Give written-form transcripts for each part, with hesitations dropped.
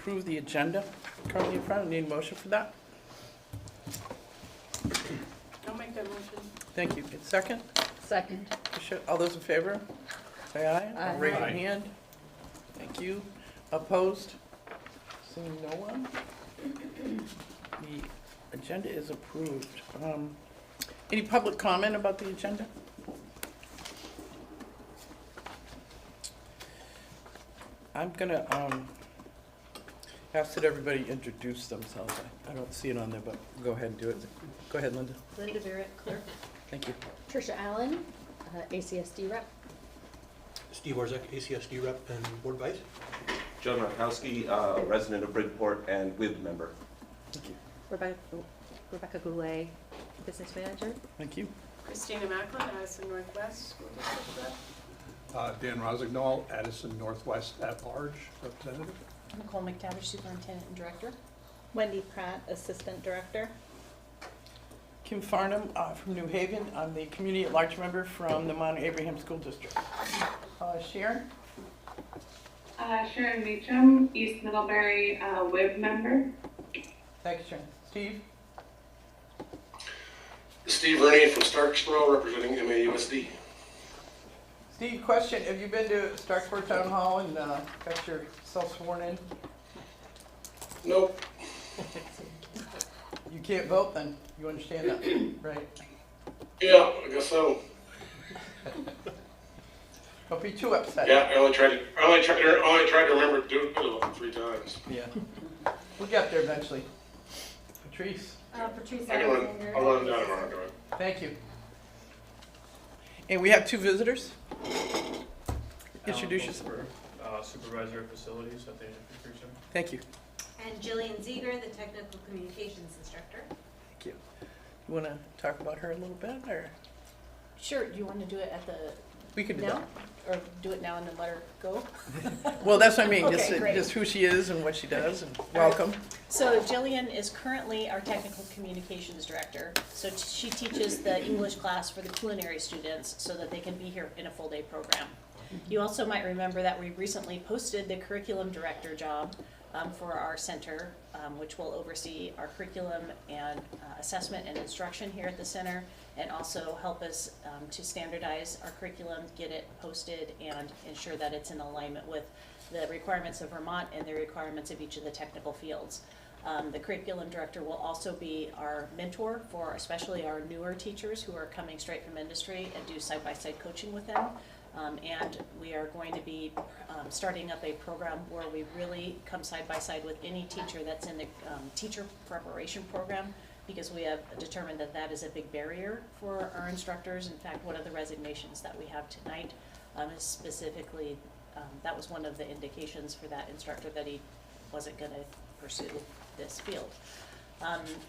approve the agenda currently in front. I need a motion for that. I'll make that motion. Thank you. Get a second? Second. All those in favor? Say aye. Aye. Raise your Aye. hand. Thank you. Opposed? Seeing no one? The agenda is approved. Any public comment about the agenda? I'm gonna ask that everybody introduce themselves. I don't see it on there, but go ahead and do it. Go ahead, Linda. Linda Barrett, clerk. Thank you. Trisha Allen, ACSD rep. Steve Warzek, ACSD rep and board vice. Joe Markowski, resident of Bridgeport and WIB member. Thank you. Rebecca Goulet, business manager. Thank you. Christina Macklin, Addison Northwest School District Rep. Dan Rosignol, Addison Northwest at-large representative. Nicole McTavish, superintendent and director. Wendy Pratt, Assistant Director. Kim Farnham from New Haven. I'm the community at large member from the Mount Abraham School District. Sharon? Sharon Meacham, East Middlebury WIB member. Thanks, Sharon. Steve? Steve Ernie from Starksboro, representing MAUSD. Steve, question. Have you been to Starksport Town Hall and got yourself sworn in? Nope. You can't vote then. You understand that, right? Yeah, I guess so. Don't be too upset. Yeah, I only tried to remember to do it like 3 times. Yeah. We'll get there eventually. Patrice? Patrice I'll run Alexander. down tomorrow. Go ahead. Thank you. And we have 2 visitors. Introduce yourself. Supervisor of facilities at the Education. Thank you. And Jillian Ziegler, the technical communications instructor. Thank you. You want to talk about her a little bit, or Sure, do you want to do it at the, we could do now? that? Or do it now and then let her go? Well, that's what I mean. Okay, great. Just who she is and what she does, and welcome. So Jillian is currently our technical communications director. So she teaches the English class for the culinary students so that they can be here in a full day program. You also might remember that we recently posted the curriculum director job for our center, which will oversee our curriculum and assessment and instruction here at the center, and also help us to standardize our curriculum, get it posted, and ensure that it's in alignment with the requirements of Vermont and the requirements of each of the technical fields. The curriculum director will also be our mentor for especially our newer teachers who are coming straight from industry and do side-by-side coaching with them. And we are going to be starting up a program where we really come side by side with any teacher that's in the teacher preparation program, because we have determined that that is a big barrier for our instructors. In fact, one of the resignations that we have tonight is specifically, that was one of the indications for that instructor that he wasn't going to pursue this field.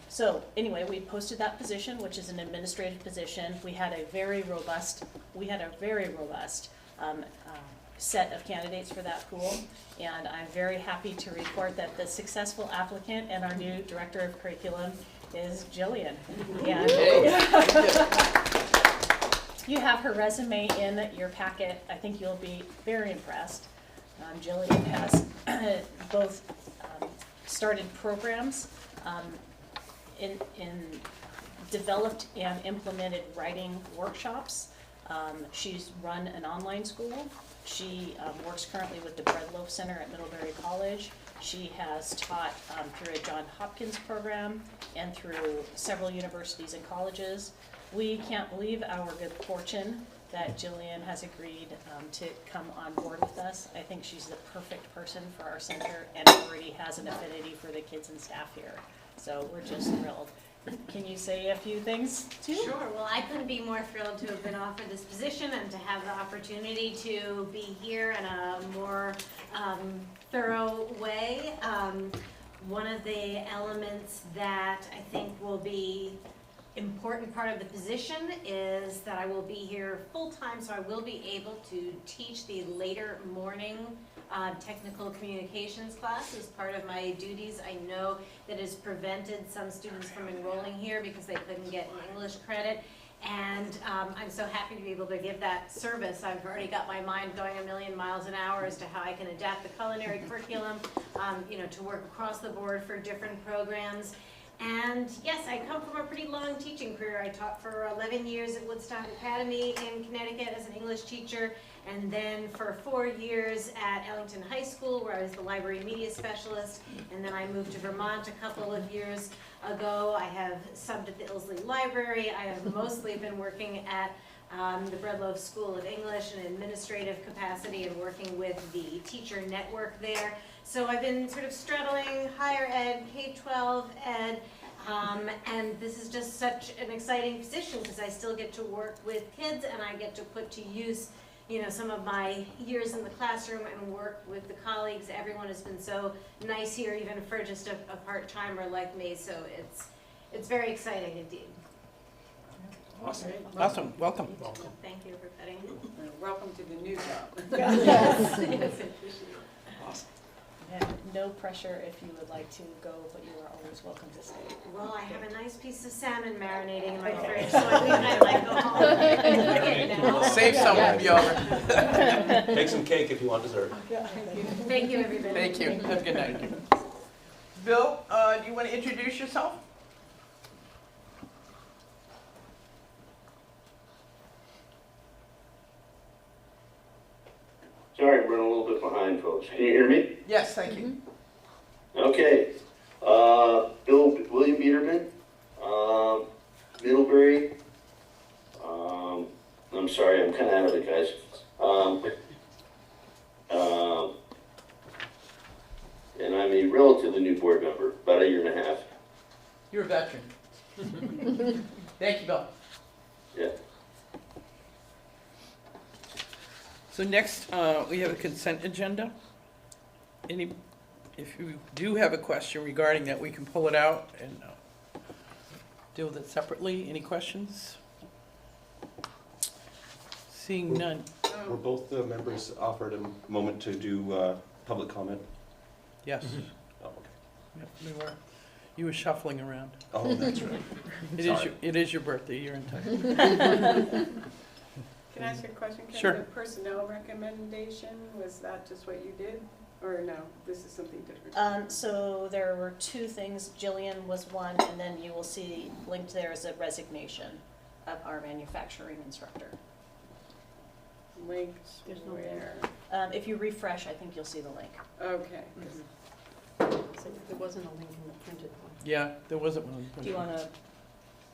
So anyway, we posted that position, which is an administrative position. We had a very robust set of candidates for that pool, and I'm very happy to report that the successful applicant and our new director of curriculum is Jillian. And you have her resume in your packet. I think you'll be very impressed. Jillian has both started programs, in developed and implemented writing workshops. She's run an online school. She works currently with the Bread Loaf Center at Middlebury College. She has taught through a Johns Hopkins program and through several universities and colleges. We can't believe our good fortune that Jillian has agreed to come on board with us. I think she's the perfect person for our center and already has an affinity for the kids and staff here. So we're just thrilled. Can you say a few things too? Sure. Well, I couldn't be more thrilled to have been offered this position and to have the opportunity to be here in a more thorough way. One of the elements that I think will be important part of the position is that I will be here full-time, so I will be able to teach the later morning technical communications class as part of my duties. I know that has prevented some students from enrolling here because they couldn't get English credit, And I'm so happy to be able to give that service. I've already got my mind going a million miles an hour as to how I can adapt the culinary curriculum, to work across the board for different programs. And yes, I come from a pretty long teaching career. I taught for 11 years at Woodstock Academy in Connecticut as an English teacher, and then for 4 years at Ellington High School, where I was the library media specialist, and then I moved to Vermont a couple of years ago. I have subbed at the Ilsley Library. I have mostly been working at the Breadloaf School of English in administrative capacity and working with the teacher network there. So I've been sort of straddling higher ed, K-12 ed, and this is just such an exciting position because I still get to work with kids and I get to put to use some of my years in the classroom and work with the colleagues. Everyone has been so nice here, even for just a part-timer like me, so it's very exciting indeed. Awesome. Awesome. Welcome. Thank you, everybody. Welcome to the new job. Yes. Yes. Awesome. And no pressure if you would like to go, but you are always welcome to stay. Well, I have a nice piece of salmon marinating in my fridge, so I think I might go home. Save some for the over. Make some cake if you want dessert. Thank you, everybody. Thank you. Have a good night. Bill, do you want to introduce yourself? Sorry, I'm running a little bit behind, folks. Can you hear me? Yes, thank you. Okay. William Biederman, Middlebury. I'm sorry, I'm kind of out of it, guys. And I'm a relatively new board member, about a year and a half. You're a veteran. Thank you, Bill. Yeah. So next, we have a consent agenda. If you do have a question regarding that, we can pull it out and deal with it separately. Any questions? Seeing none. Were both the members offered a moment to do public comment? Yes. Oh, okay. Yep, they were. You were shuffling around. Oh, that's right. It is your birthday. You're in time. Can I ask you a question? Ken? Sure. The personnel recommendation, was that just what you did? Or no, this is something different? So there were two things. Jillian was one, and then you will see linked there is a resignation of our manufacturing instructor. Linked There's no where? If you refresh, I think you'll see the link. Okay. So there wasn't a link in the printed one. Yeah, there wasn't one. Do you want to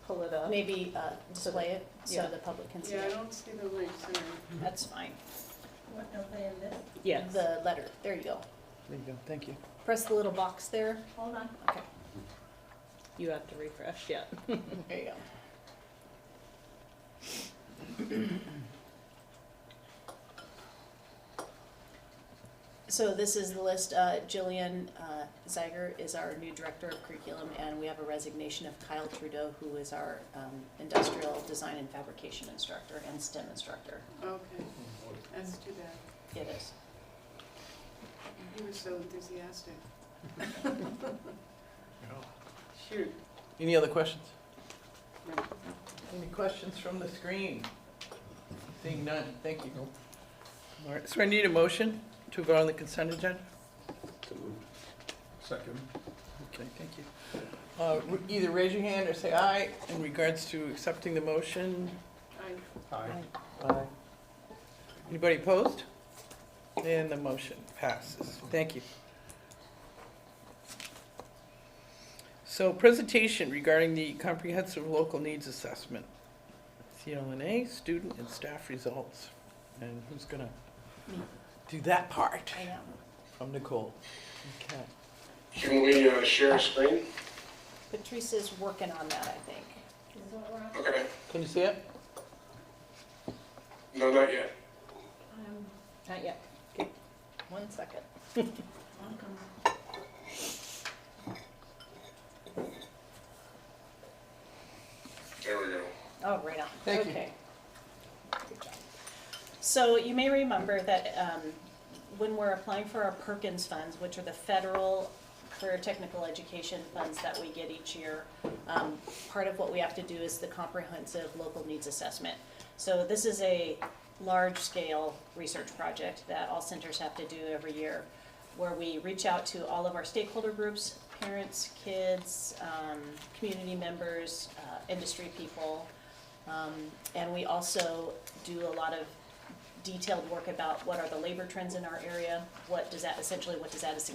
pull it up? Maybe display it so Yeah. the public can see Yeah, I it. don't see the link, sorry. That's fine. What, don't they have this? Yes. The letter, there you go. There you go. Thank you. Press the little box there. Hold on. Okay, You have to refresh, yeah. there you go. So this is the list. Jillian Zeiger is our new director of curriculum, and we have a resignation of Kyle Trudeau, who is our industrial design and fabrication instructor and STEM instructor. Okay, that's too bad. It is. He was so enthusiastic. Shoot. Any other questions? No. Any questions from the screen? Seeing none. Thank you. All right. So I need a motion to vote on the consent agenda. So moved. Second. Okay, thank you. Either raise your hand or say aye in regards to accepting the motion. I, Aye. Aye. Anybody opposed? And the motion passes. Thank you. So presentation regarding the comprehensive local needs assessment. CLNA, student and staff results. And who's gonna Me. do that part? I know. From Nicole. Okay. Can we share a screen? Patrice is working on that, I think. Okay. Can you see it? No, not yet. Not yet. Okay. 1 second. There we go. Oh, right on. Thank you. Okay. Good job. So you may remember that when we're applying for our Perkins funds, which are the federal career technical education funds that we get each year, part of what we have to do is the comprehensive local needs assessment. So this is a large-scale research project that all centers have to do every year, where we reach out to all of our stakeholder groups, parents, kids, community members, industry people, and we also do a lot of detailed work about what are the labor trends in our area, what does Addison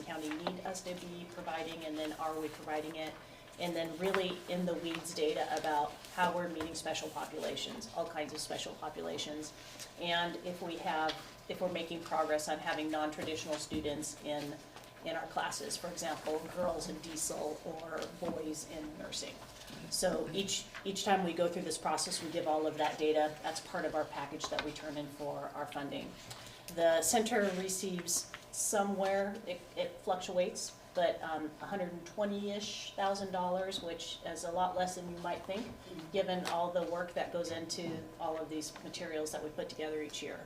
County need us to be providing, and then are we providing it? And then really in the weeds data about how we're meeting special populations, all kinds of special populations. And if we're making progress on having non-traditional students in our classes, for example, girls in diesel or boys in nursing. So each time we go through this process, we give all of that data. That's part of our package that we turn in for our funding. The center receives somewhere, it fluctuates, but $120,000-ish, which is a lot less than you might think, given all the work that goes into all of these materials that we put together each year.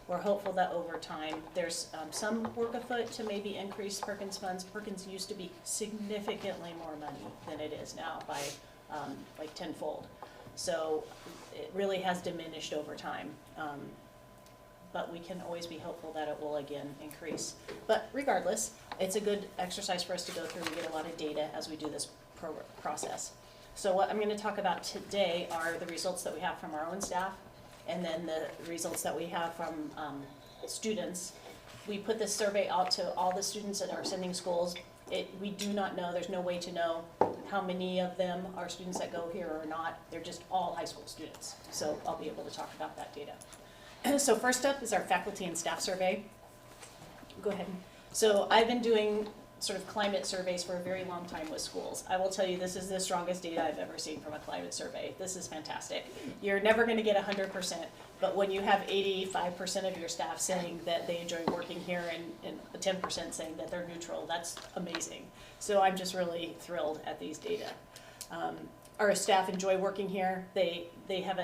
We're hopeful that over time, there's some work afoot to maybe increase Perkins funds. Perkins used to be significantly more money than it is now by like tenfold. So it really has diminished over time. But we can always be hopeful that it will again increase. But regardless, it's a good exercise for us to go through. We get a lot of data as we do this process. So what I'm going to talk about today are the results that we have from our own staff, and then the results that we have from students. We put this survey out to all the students at our sending schools. We do not know, there's no way to know how many of them are students that go here or not. They're just all high school students. So I'll be able to talk about that data. So first up is our faculty and staff survey. Go ahead. So I've been doing sort of climate surveys for a very long time with schools. I will tell you, this is the strongest data I've ever seen from a climate survey. This is fantastic. You're never going to get 100%, but when you have 85% of your staff saying that they enjoy working here and 10% saying that they're neutral, that's amazing. So I'm just really thrilled at these data. Our staff enjoy working here. They have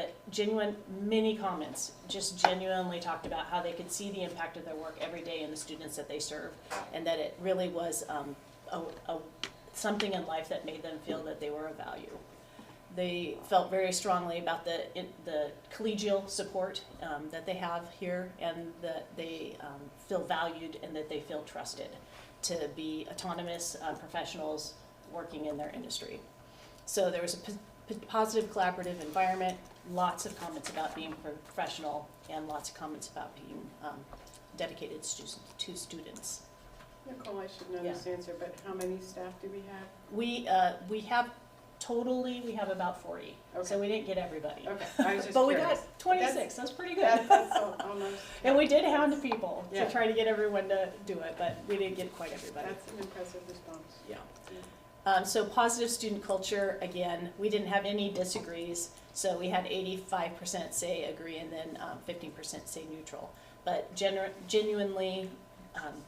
many comments, just genuinely talked about how they could see the impact of their work every day in the students that they serve, and that it really was something in life that made them feel that they were of value. They felt very strongly about the collegial support that they have here, and that they feel valued and that they feel trusted to be autonomous professionals working in their industry. So there was a positive collaborative environment, lots of comments about being professional, and lots of comments about being dedicated to students. Nicole, I should know this answer, but how many staff do we have? We have about 40, Okay. so we didn't get everybody. Okay, I was just But curious. we got 26, that's pretty good. That's almost. And we did hound people Yeah. to try to get everyone to do it, but we didn't get quite everybody. That's an impressive response. Yeah. So positive student culture, again, we didn't have any disagrees, so we had 85% say agree and then 15% say neutral. But genuinely,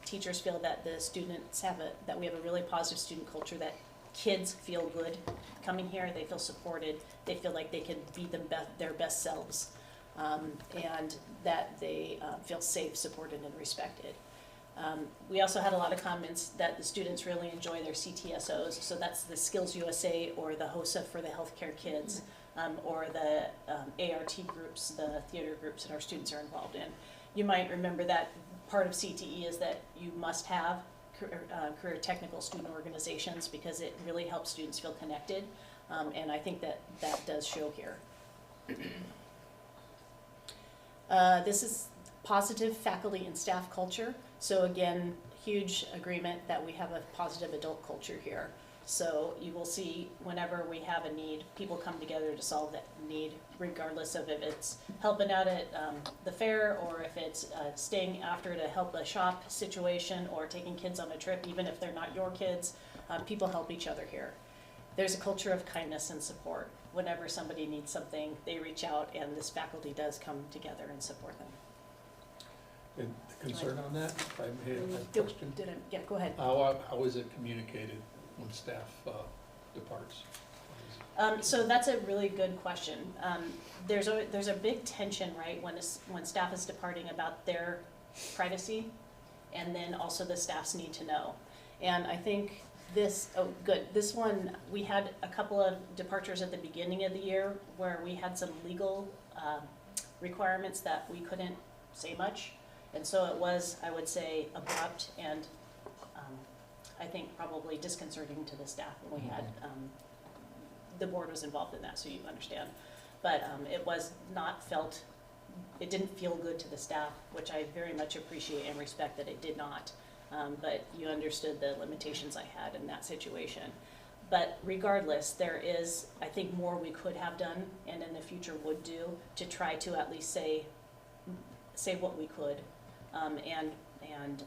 teachers feel that the students that we have a really positive student culture, that kids feel good coming here, they feel supported, they feel like they can be their best selves, and that they feel safe, supported, and respected. We also had a lot of comments that the students really enjoy their CTSOs, so that's the Skills USA or the HOSA for the healthcare kids, or the ART groups, the theater groups that our students are involved in. You might remember that part of CTE is that you must have career technical student organizations because it really helps students feel connected, and I think that does show here. This is positive faculty and staff culture. So again, huge agreement that we have a positive adult culture here. So you will see whenever we have a need, people come together to solve that need, regardless of if it's helping out at the fair, or if it's staying after to help a shop situation, or taking kids on a trip, even if they're not your kids. People help each other here. There's a culture of kindness and support. Whenever somebody needs something, they reach out, and this faculty does come together and support them. And the concern on that, if I may have a question? Yeah, go ahead. How is it communicated when staff departs? So that's a really good question. There's a big tension, right, when staff is departing about their privacy, and then also the staff's need to know. And I think This one, we had a couple of departures at the beginning of the year where we had some legal requirements that we couldn't say much. And so it was, I would say, abrupt and I think probably disconcerting to the staff when we had, the board was involved in that, so you understand. But it was not felt, it didn't feel good to the staff, which I very much appreciate and respect that it did not. But you understood the limitations I had in that situation. But regardless, there is, I think, more we could have done and in the future would do to try to at least say what we could and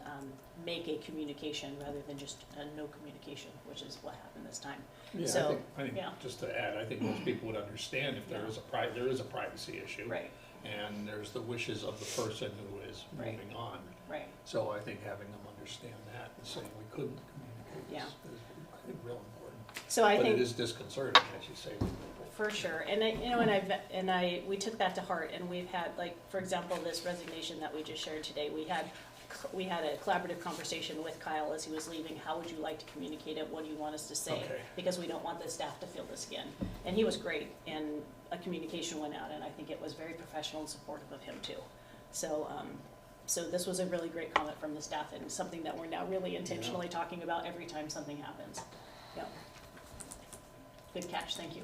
make a communication rather than just a no communication, which is what happened this time. Yeah, So, I think, yeah. just to add, I think most people would understand if there is there is a privacy issue. Right, And there's the wishes of the person who is Right. moving on. right. So I think having them understand that and saying we couldn't communicate Yeah. is, I think, real important. So I But think. it is disconcerting, as you say, to people. For sure, and we took that to heart, and we've had, like, for example, this resignation that we just shared today, we had a collaborative conversation with Kyle as he was leaving. How would you like to communicate it? What do you want us to say? Okay. Because we don't want the staff to feel this again. And he was great, and a communication went out, and I think it was very professional and supportive of him too. So, so this was a really great comment from the staff, and something that we're now really intentionally talking about every time something happens. Yep. Good catch, thank you.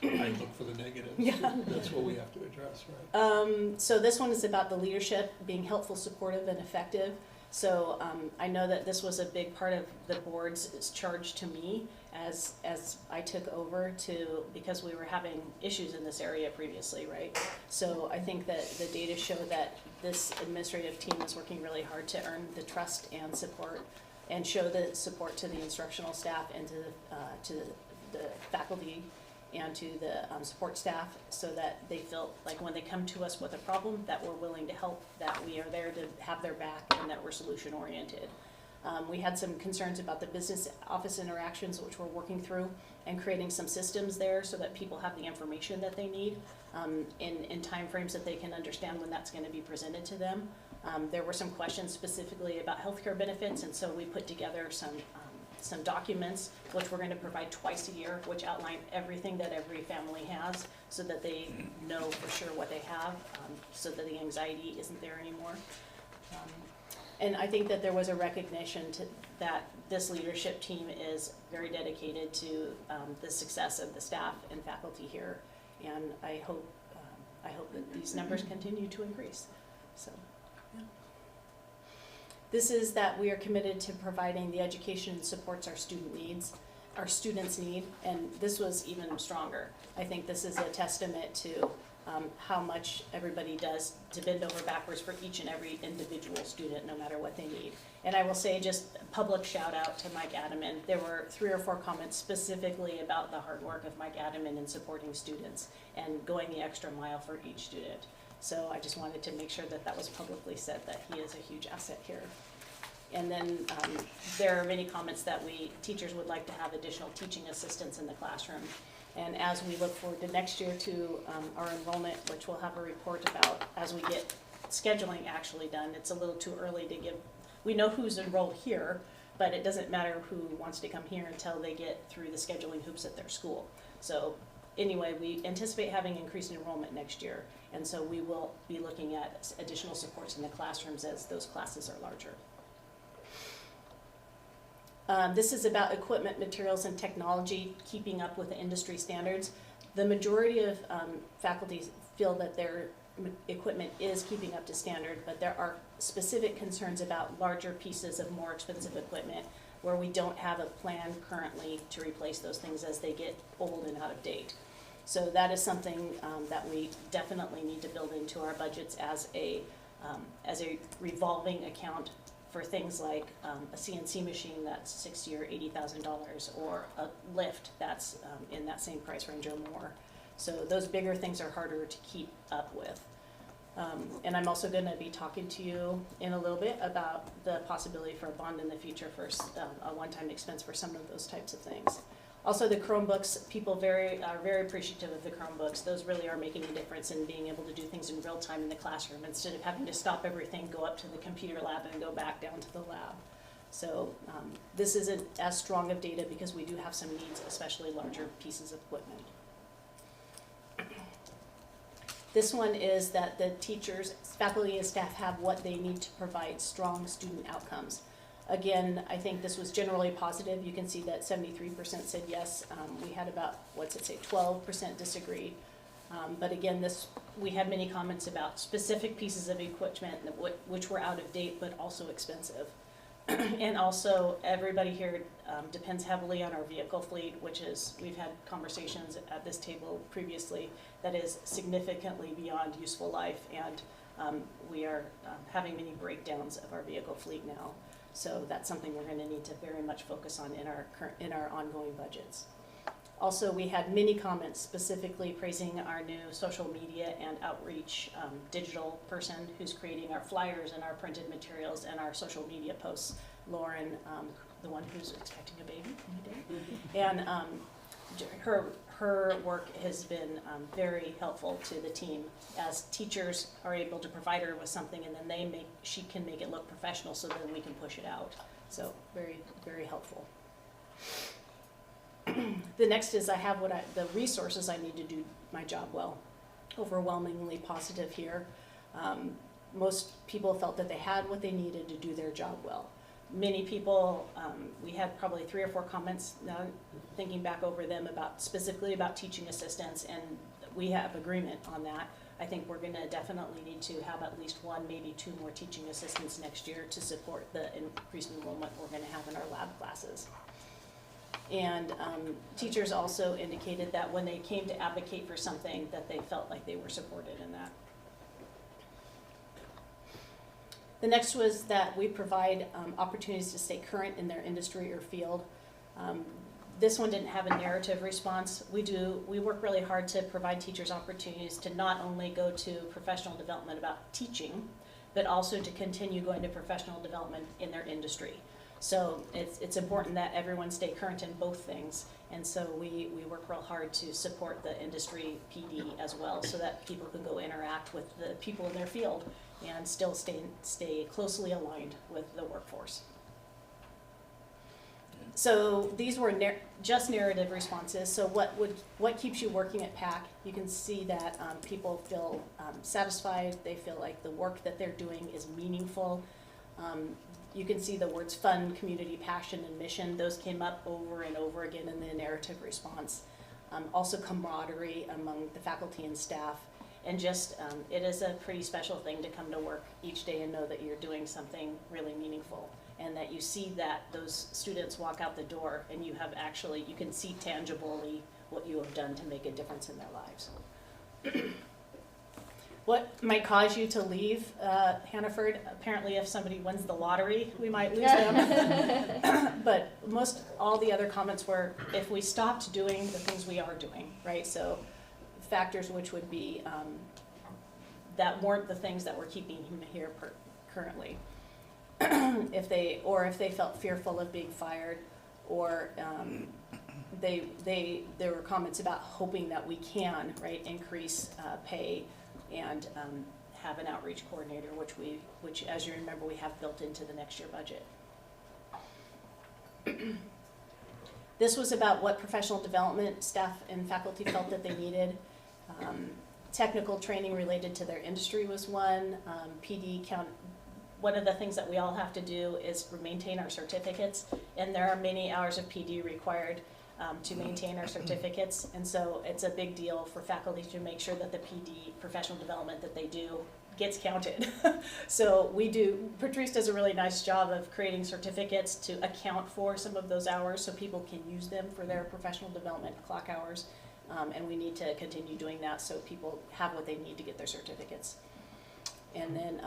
I look for the negatives. Yeah. That's what we have to address, right? So this one is about the leadership, being helpful, supportive, and effective. So I know that this was a big part of the board's charge to me as I took over because we were having issues in this area previously, right? So I think that the data show that this administrative team is working really hard to earn the trust and support and show the support to the instructional staff and to the faculty and to the support staff, so that they feel like when they come to us with a problem, that we're willing to help, that we are there to have their back, and that we're solution oriented. We had some concerns about the business office interactions, which we're working through, and creating some systems there so that people have the information that they need in timeframes that they can understand when that's going to be presented to them. There were some questions specifically about healthcare benefits, and so we put together some documents, which we're going to provide twice a year, which outline everything that every family has, so that they know for sure what they have, so that the anxiety isn't there anymore. And I think that there was a recognition that this leadership team is very dedicated to the success of the staff and faculty here, and I hope that these numbers continue to increase. So. This is that we are committed to providing the education that supports our students' need, and this was even stronger. I think this is a testament to how much everybody does to bend over backwards for each and every individual student, no matter what they need. And I will say just a public shout out to Mike Adaman. There were 3 or 4 comments specifically about the hard work of Mike Adaman in supporting students and going the extra mile for each student. So I just wanted to make sure that that was publicly said, that he is a huge asset here. And then there are many comments that teachers would like to have additional teaching assistants in the classroom. And as we look forward to next year to our enrollment, which we'll have a report about as we get scheduling actually done, it's a little too early to give, we know who's enrolled here, but it doesn't matter who wants to come here until they get through the scheduling hoops at their school. So anyway, we anticipate having increased enrollment next year, and so we will be looking at additional supports in the classrooms as those classes are larger. This is about equipment, materials, and technology, keeping up with the industry standards. The majority of faculty feel that their equipment is keeping up to standard, but there are specific concerns about larger pieces of more expensive equipment where we don't have a plan currently to replace those things as they get old and out of date. So that is something that we definitely need to build into our budgets as a revolving account for things like a CNC machine that's $60,000 or $80,000, or a lift that's in that same price range or more. So those bigger things are harder to keep up with. And I'm also going to be talking to you in a little bit about the possibility for a bond in the future for a one-time expense for some of those types of things. Also, the Chromebooks, people are very appreciative of the Chromebooks. Those really are making a difference in being able to do things in real time in the classroom instead of having to stop everything, go up to the computer lab, and go back down to the lab. So this isn't as strong of data because we do have some needs, especially larger pieces of equipment. This one is that the teachers, faculty, and staff have what they need to provide strong student outcomes. Again, I think this was generally positive. You can see that 73% said yes. We had about, 12% disagreed. But again, we had many comments about specific pieces of equipment which were out of date but also expensive. And also, everybody here depends heavily on our vehicle fleet, which is, we've had conversations at this table previously, that is significantly beyond useful life, and we are having many breakdowns of our vehicle fleet now. So that's something we're going to need to very much focus on in our ongoing budgets. Also, we had many comments specifically praising our new social media and outreach digital person who's creating our flyers and our printed materials and our social media posts. Lauren, the one who's expecting a baby any day. And her work has been very helpful to the team, as teachers are able to provide her with something and then she can make it look professional, so then we can push it out. So very, very helpful. The next is I have the resources I need to do my job well. Overwhelmingly positive here. Most people felt that they had what they needed to do their job well. Many people, we had probably 3 or 4 comments now thinking back over them specifically about teaching assistants, and we have agreement on that. I think we're gonna definitely need to have at least 1, maybe 2 more teaching assistants next year to support the increased enrollment we're gonna have in our lab classes. And teachers also indicated that when they came to advocate for something, that they felt like they were supported in that. The next was that we provide opportunities to stay current in their industry or field. This one didn't have a narrative response. We work really hard to provide teachers opportunities to not only go to professional development about teaching, but also to continue going to professional development in their industry. So it's important that everyone stay current in both things, and so we work real hard to support the industry PD as well, so that people can go interact with the people in their field and still stay closely aligned with the workforce. So these were just narrative responses. So what keeps you working at PAC? You can see that people feel satisfied. They feel like the work that they're doing is meaningful. You can see the words fun, community, passion, and mission. Those came up over and over again in the narrative response. Also camaraderie among the faculty and staff. And just, it is a pretty special thing to come to work each day and know that you're doing something really meaningful, and that you see that those students walk out the door and you can see tangibly what you have done to make a difference in their lives. What might cause you to leave Hannaford? Apparently, if somebody wins the lottery, we might lose them. But all the other comments were if we stopped doing the things we are doing, right? So factors which would be that weren't the things that were keeping him here currently. If they felt fearful of being fired, or there were comments about hoping that we can, right, increase pay and have an outreach coordinator, which as you remember, we have built into the next year budget. This was about what professional development staff and faculty felt that they needed. Technical training related to their industry was one. PD count. One of the things that we all have to do is maintain our certificates, and there are many hours of PD required to maintain our certificates, and so it's a big deal for faculty to make sure that the PD professional development that they do gets counted. So Patrice does a really nice job of creating certificates to account for some of those hours so people can use them for their professional development clock hours, and we need to continue doing that so people have what they need to get their certificates. And then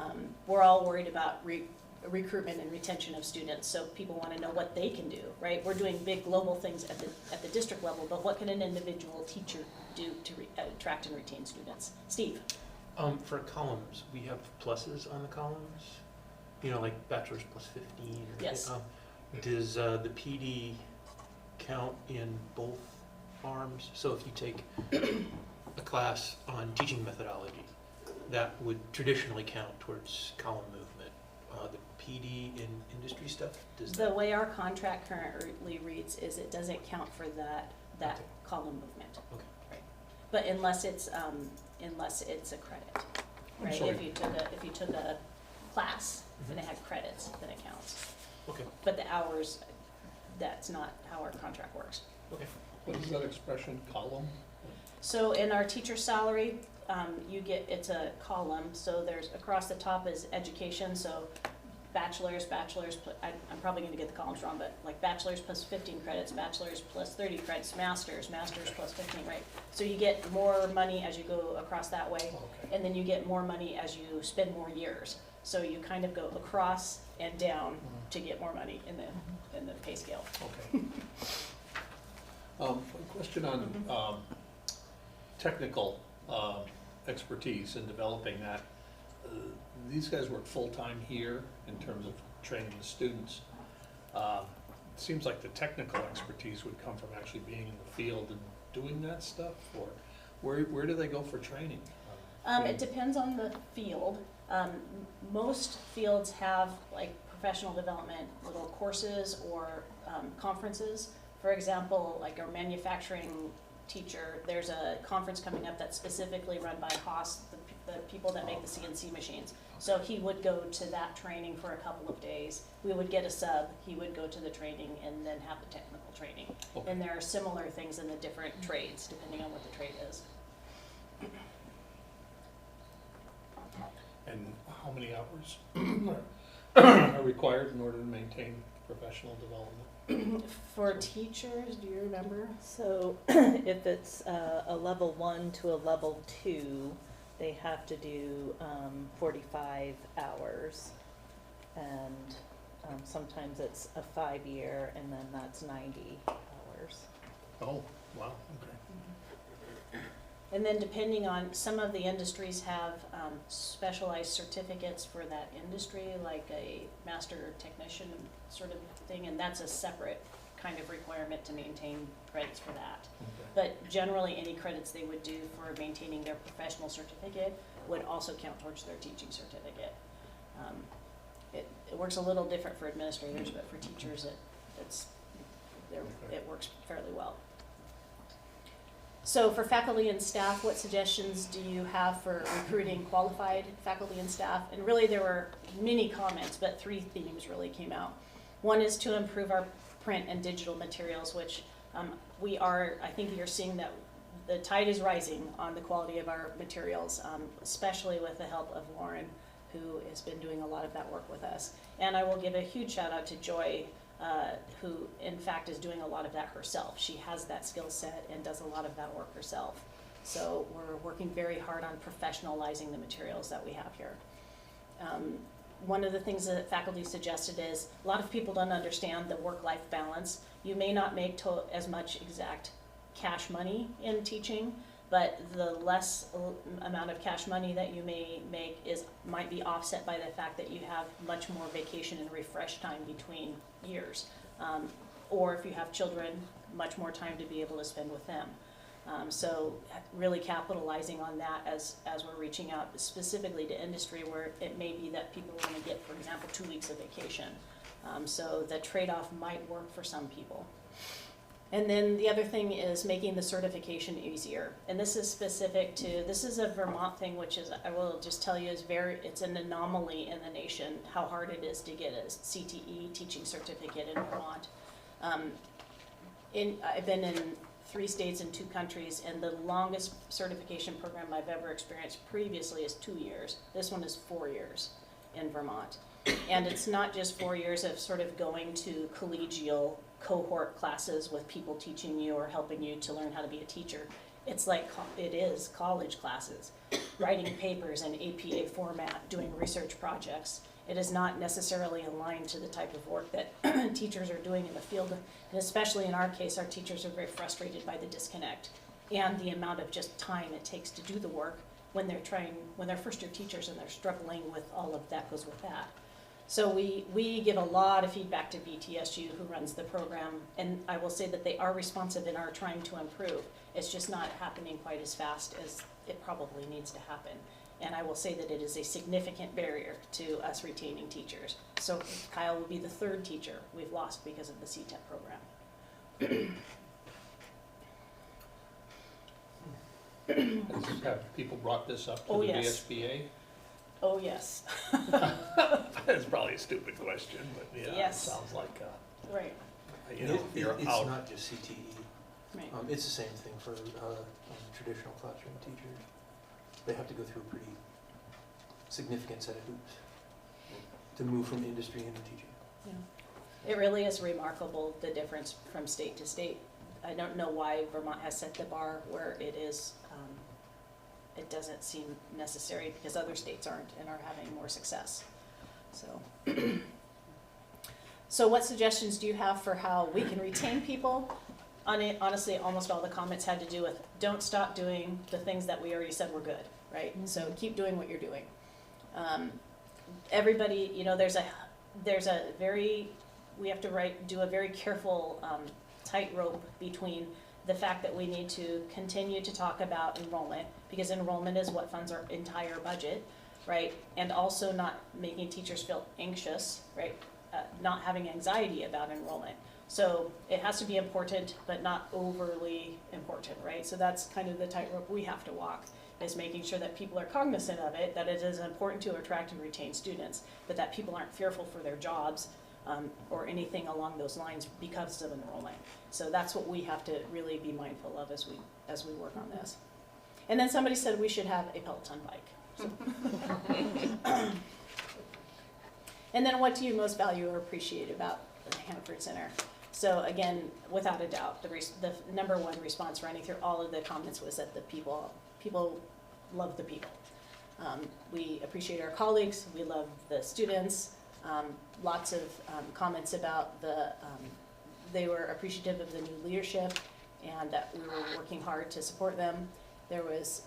we're all worried about recruitment and retention of students, so people want to know what they can do, right? We're doing big global things at the district level, but what can an individual teacher do to attract and retain students? Steve? For columns, we have pluses on the columns, like bachelor's plus 15. Or, yes. Does the PD count in both arms? So if you take a class on teaching methodology, that would traditionally count towards column movement. PD in industry stuff? Does The that? way our contract currently reads is it doesn't count for that Okay. column movement. Okay. Right. But unless it's a credit, I'm right? sorry. If you took a class and it had credits, then it counts. Okay. But the hours, that's not how our contract works. Okay. What is that expression, column? So in our teacher salary, it's a column, so there's, across the top is education, so bachelor's, I'm probably gonna get the columns wrong, but like bachelor's plus 15 credits, bachelor's plus 30 credits, master's plus 15, right? So you get more money as you go across that way, Okay. and then you get more money as you spend more years. So you kind of go across and down to get more money in the pay scale. Okay. A question on technical expertise in developing that. These guys work full-time here in terms of training the students. It seems like the technical expertise would come from actually being in the field and doing that stuff, or where do they go for training? It depends on the field. Most fields have like professional development little courses or conferences. For example, like our manufacturing teacher, there's a conference coming up that's specifically run by Haas, the people that make the CNC machines. So he would go to that training for a couple of days. We would get a sub, he would go to the training and then have the technical training. Okay. And there are similar things in the different trades, depending on what the trade is. And how many hours are required in order to maintain professional development? For teachers, do you remember? So if it's a level 1 to a level 2, they have to do 45 hours. And sometimes it's a 5-year, and then that's 90 hours. Oh, wow, okay. And then depending on, some of the industries have specialized certificates for that industry, like a master technician sort of thing, and that's a separate kind of requirement to maintain credits for that. Okay. But generally, any credits they would do for maintaining their professional certificate would also count towards their teaching certificate. It works a little different for administrators, but for teachers, it works fairly well. So for faculty and staff, what suggestions do you have for recruiting qualified faculty and staff? And really there were many comments, but 3 themes really came out. One is to improve our print and digital materials, which I think you're seeing that the tide is rising on the quality of our materials, especially with the help of Lauren, who has been doing a lot of that work with us. And I will give a huge shout out to Joy, who in fact is doing a lot of that herself. She has that skill set and does a lot of that work herself. So we're working very hard on professionalizing the materials that we have here. One of the things that faculty suggested is a lot of people don't understand the work-life balance. You may not make as much exact cash money in teaching, but the less amount of cash money that you may make might be offset by the fact that you have much more vacation and refresh time between years. Or if you have children, much more time to be able to spend with them. So really capitalizing on that as we're reaching out specifically to industry where it may be that people want to get, for example, 2 weeks of vacation. So the trade-off might work for some people. And then the other thing is making the certification easier. And this is specific to, this is a Vermont thing, which is, I will just tell you, it's an anomaly in the nation, how hard it is to get a CTE teaching certificate in Vermont. I've been in 3 states and 2 countries, and the longest certification program I've ever experienced previously is 2 years. This one is 4 years in Vermont. And it's not just 4 years of sort of going to collegial cohort classes with people teaching you or helping you to learn how to be a teacher. It's like, it is college classes, writing papers in APA format, doing research projects. It is not necessarily aligned to the type of work that teachers are doing in the field. And especially in our case, our teachers are very frustrated by the disconnect and the amount of just time it takes to do the work when they're first year teachers and they're struggling with all of that goes with that. So we give a lot of feedback to VTSU, who runs the program, and I will say that they are responsive and are trying to improve. It's just not happening quite as fast as it probably needs to happen. And I will say that it is a significant barrier to us retaining teachers. So Kyle will be the third teacher we've lost because of the CTEP program. Have people brought this up to Oh, the yes. VSBA? Oh, yes. That's probably a stupid question, but yeah, it Yes. sounds like, Right, you know, you're It's out. not just CTE. right. It's the same thing for traditional classroom teachers. They have to go through a pretty significant set of hoops to move from industry into teaching. Yeah. It really is remarkable, the difference from state to state. I don't know why Vermont has set the bar where it is. It doesn't seem necessary because other states aren't and are having more success. So, so what suggestions do you have for how we can retain people? Honestly, almost all the comments had to do with, don't stop doing the things that we already said were good, right? So keep doing what you're doing. Everybody, you know, there's a very, we have to do a very careful tightrope between the fact that we need to continue to talk about enrollment, because enrollment is what funds our entire budget, right? And also not making teachers feel anxious, right? Not having anxiety about enrollment. So it has to be important, but not overly important, right? So that's kind of the tightrope we have to walk, is making sure that people are cognizant of it, that it is important to attract and retain students, but that people aren't fearful for their jobs or anything along those lines because of enrollment. So that's what we have to really be mindful of as we work on this. And then somebody said we should have a Peloton bike. So. And then what do you most value or appreciate about the Hannaford Center? So again, without a doubt, the number one response running through all of the comments was that the people love the people. We appreciate our colleagues, we love the students. Lots of comments about they were appreciative of the new leadership and that we were working hard to support them. There was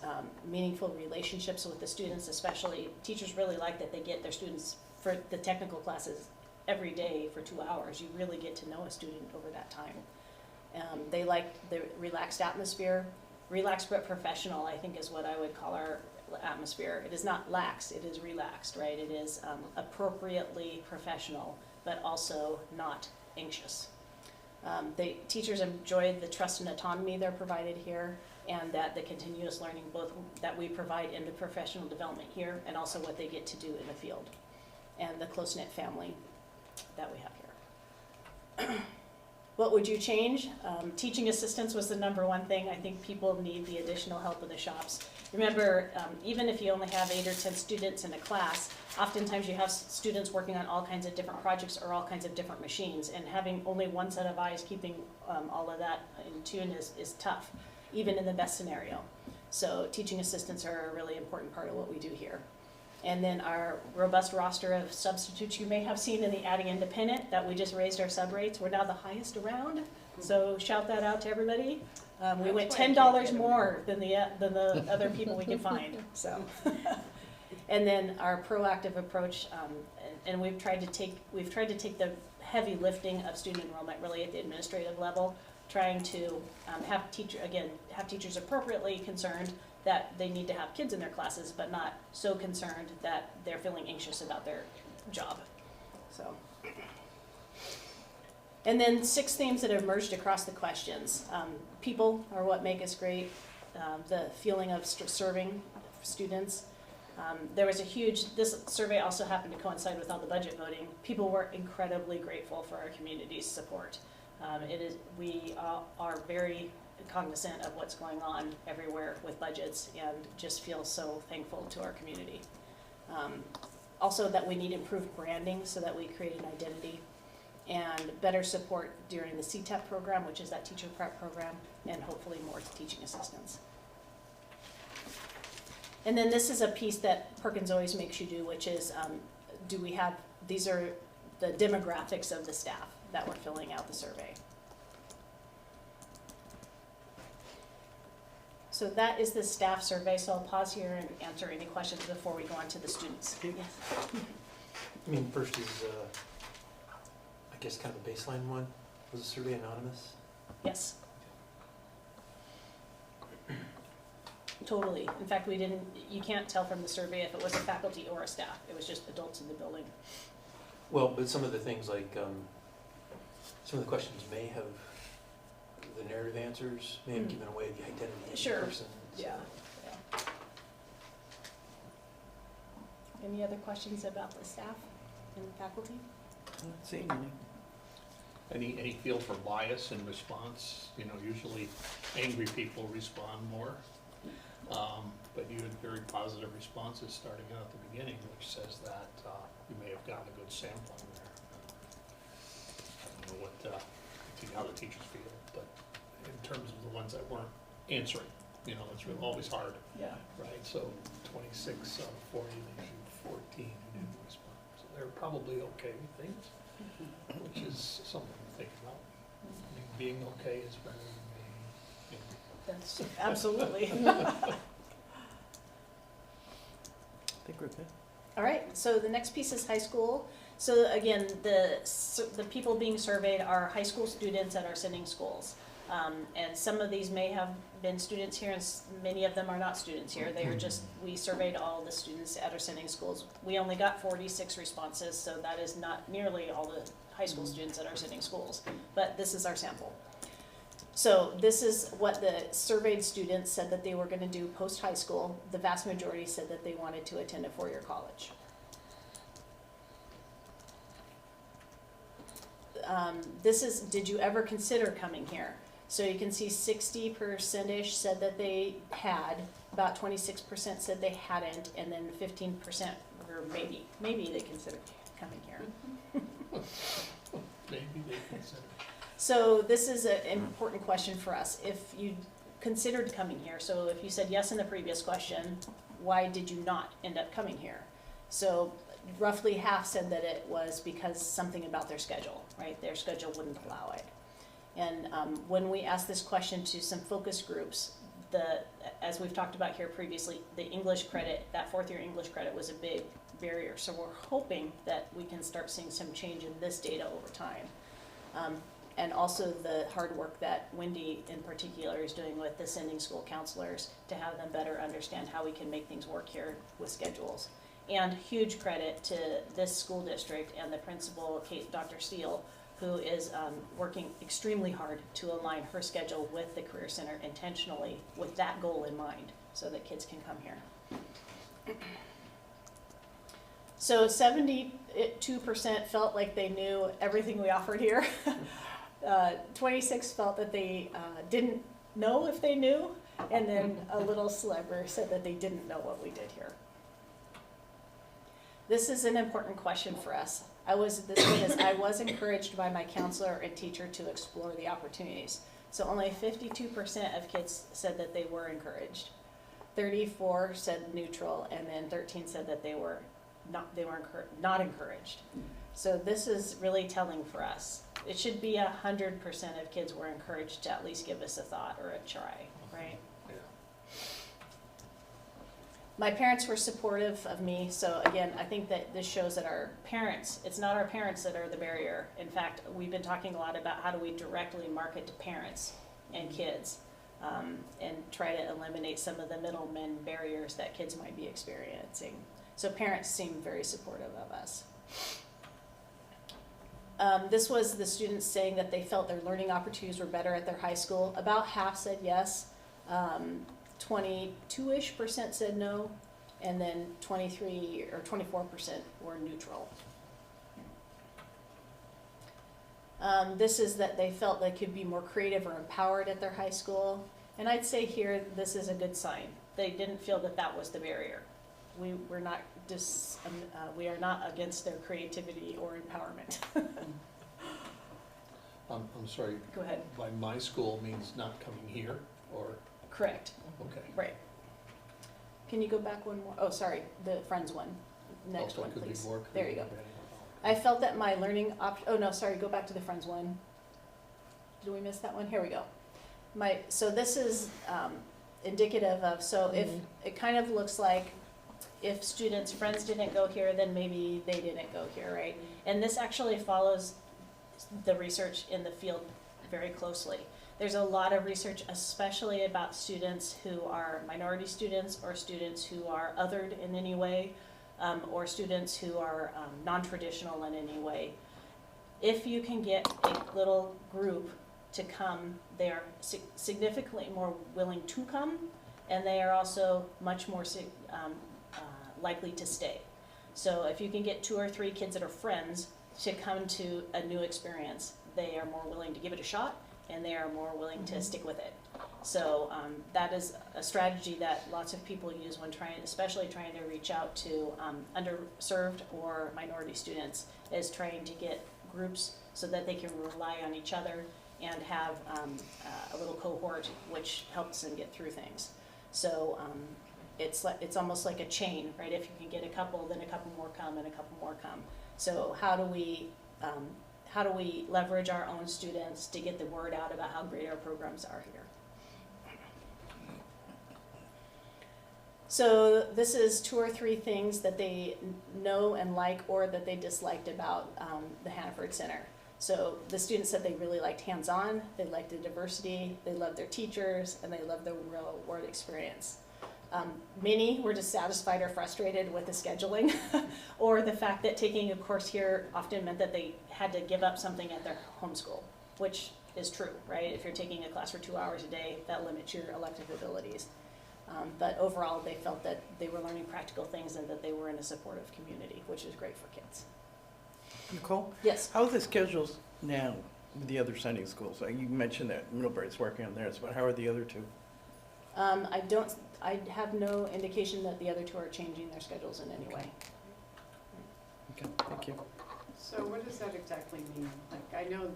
meaningful relationships with the students, especially teachers really like that they get their students for the technical classes every day for 2 hours. You really get to know a student over that time. They liked the relaxed atmosphere. Relaxed but professional, I think, is what I would call our atmosphere. It is not lax, it is relaxed, right? It is appropriately professional, but also not anxious. The teachers enjoyed the trust and autonomy they're provided here, and that the continuous learning both that we provide in the professional development here and also what they get to do in the field, and the close-knit family that we have here. What would you change? Teaching assistants was the number one thing. I think people need the additional help in the shops. Remember, even if you only have 8 or 10 students in a class, oftentimes you have students working on all kinds of different projects or all kinds of different machines, and having only one set of eyes keeping all of that in tune is tough, even in the best scenario. So teaching assistants are a really important part of what we do here. And then our robust roster of substitutes you may have seen in the Adding Independent, that we just raised our sub rates. We're now the highest around, so shout that out to everybody. We went $10 more than the other people we could find. So, and then our proactive approach, and we've tried to take the heavy lifting of student enrollment really at the administrative level, trying to have teachers appropriately concerned that they need to have kids in their classes, but not so concerned that they're feeling anxious about their job. So. And then 6 themes that have emerged across the questions. People are what make us great. The feeling of serving students. There was this survey also happened to coincide with all the budget voting. People were incredibly grateful for our community's support. We are very cognizant of what's going on everywhere with budgets and just feel so thankful to our community. Also that we need improved branding so that we create an identity, and better support during the CTEP program, which is that teacher prep program, and hopefully more teaching assistants. And then this is a piece that Perkins always makes you do, which is, these are the demographics of the staff that we're filling out the survey. So that is the staff survey, so I'll pause here and answer any questions before we go on to the students. Yes. I mean, first is, I guess, kind of a baseline one. Was the survey anonymous? Yes. Totally. In fact, you can't tell from the survey if it was a faculty or a staff. It was just adults in the building. Well, but some of the things like, some of the questions may have, the narrative answers may have given away the identity of the Sure. person. so- Yeah. Any other questions about the staff and the faculty? Not seeing any. Any feel for bias in response? You know, usually angry people respond more. But you had very positive responses starting out at the beginning, which says that you may have gotten a good sampling there. I don't know how the teachers feel, but in terms of the ones that weren't answering, you know, it's always hard, Yeah. right? So 26 out of 40, leaves you 14 who didn't respond. So they're probably okay with things, which is something to think about. I mean, being okay is better than being angry. That's absolutely. I think we're good. All right, so the next piece is high school. So again, the people being surveyed are high school students at our sending schools. And some of these may have been students here, and many of them are not students here. They are just, we surveyed all the students at our sending schools. We only got 46 responses, so that is not nearly all the high school students at our sending schools. But this is our sample. So this is what the surveyed students said that they were gonna do post-high school. The vast majority said that they wanted to attend a four-year college. This is, did you ever consider coming here? So you can see 60%-ish said that they had, about 26% said they hadn't, and then 15% were maybe they considered coming here. Maybe they consider. So this is an important question for us. If you considered coming here, so if you said yes in the previous question, why did you not end up coming here? So roughly half said that it was because something about their schedule, right? Their schedule wouldn't allow it. And when we asked this question to some focus groups, as we've talked about here previously, the English credit, that fourth year English credit was a big barrier. So we're hoping that we can start seeing some change in this data over time. And also the hard work that Wendy in particular is doing with the sending school counselors to have them better understand how we can make things work here with schedules. And huge credit to this school district and the principal, Dr. Steele, who is working extremely hard to align her schedule with the Career Center intentionally with that goal in mind so that kids can come here. So 72% felt like they knew everything we offered here. 26 felt that they didn't know if they knew, and then a little sliver said that they didn't know what we did here. This is an important question for us. I was encouraged by my counselor and teacher to explore the opportunities. So only 52% of kids said that they were encouraged. 34 said neutral, and then 13 said that they were not encouraged. So this is really telling for us. It should be 100% of kids were encouraged to at least give us a thought or a try, right? Yeah. My parents were supportive of me, so again, I think that this shows that our parents, it's not our parents that are the barrier. In fact, we've been talking a lot about how do we directly market to parents and kids, and try to eliminate some of the middlemen barriers that kids might be experiencing. So parents seem very supportive of us. This was the students saying that they felt their learning opportunities were better at their high school. About half said yes, 22-ish% said no, and then 23 or 24% were neutral. This is that they felt they could be more creative or empowered at their high school. And I'd say here, this is a good sign. They didn't feel that that was the barrier. We are not against their creativity or empowerment. I'm sorry. Go ahead. By my school means not coming here, or, Correct. okay. Right. Can you go back one more? Oh, sorry, the Friends one. Next Oh, one, could be please. more There you go. creative. I felt that my learning oh no, sorry, go back to the Friends one. Did we miss that one? Here we go. So this is indicative of, if it kind of looks like if students' friends didn't go here, then maybe they didn't go here, right? And this actually follows the research in the field very closely. There's a lot of research, especially about students who are minority students or students who are othered in any way, or students who are non-traditional in any way. If you can get a little group to come, they are significantly more willing to come, and they are also much more likely to stay. So if you can get 2 or 3 kids that are friends to come to a new experience, they are more willing to give it a shot, and they are more willing to stick with it. So that is a strategy that lots of people use when especially trying to reach out to underserved or minority students, is trying to get groups so that they can rely on each other and have a little cohort which helps them get through things. So it's almost like a chain, right? If you can get a couple, then a couple more come and a couple more come. So how do we leverage our own students to get the word out about how great our programs are here? So this is 2 or 3 things that they know and like, or that they disliked about the Hannaford Center. So the students said they really liked hands-on, they liked the diversity, they loved their teachers, and they loved the real world experience. Many were dissatisfied or frustrated with the scheduling or the fact that taking a course here often meant that they had to give up something at their home school, which is true, right? If you're taking a class for 2 hours a day, that limits your elective abilities. But overall, they felt that they were learning practical things and that they were in a supportive community, which is great for kids. Nicole? Yes. How are the schedules now with the other sending schools? You mentioned that Middlebury's working on theirs, but how are the other 2? I have no indication that the other 2 are changing their schedules in any way. Okay, thank you. So what does that exactly mean? Like, I know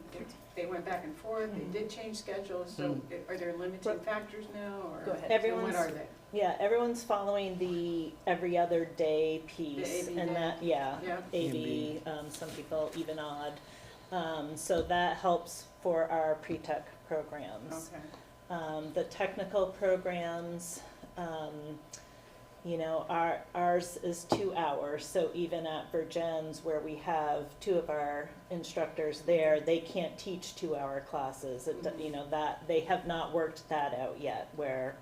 they went back and forth, they did change schedules, so are there limiting factors now, or? Go ahead. And what are they? Yeah, everyone's following the every other day piece, The AB and day? that, Yeah. AB, some people even odd. So that helps for our pre-tech programs. Okay. The technical programs, ours is 2 hours, so even at Virgin's, where we have 2 of our instructors there, they can't teach 2-hour classes. That they have not worked that out yet, where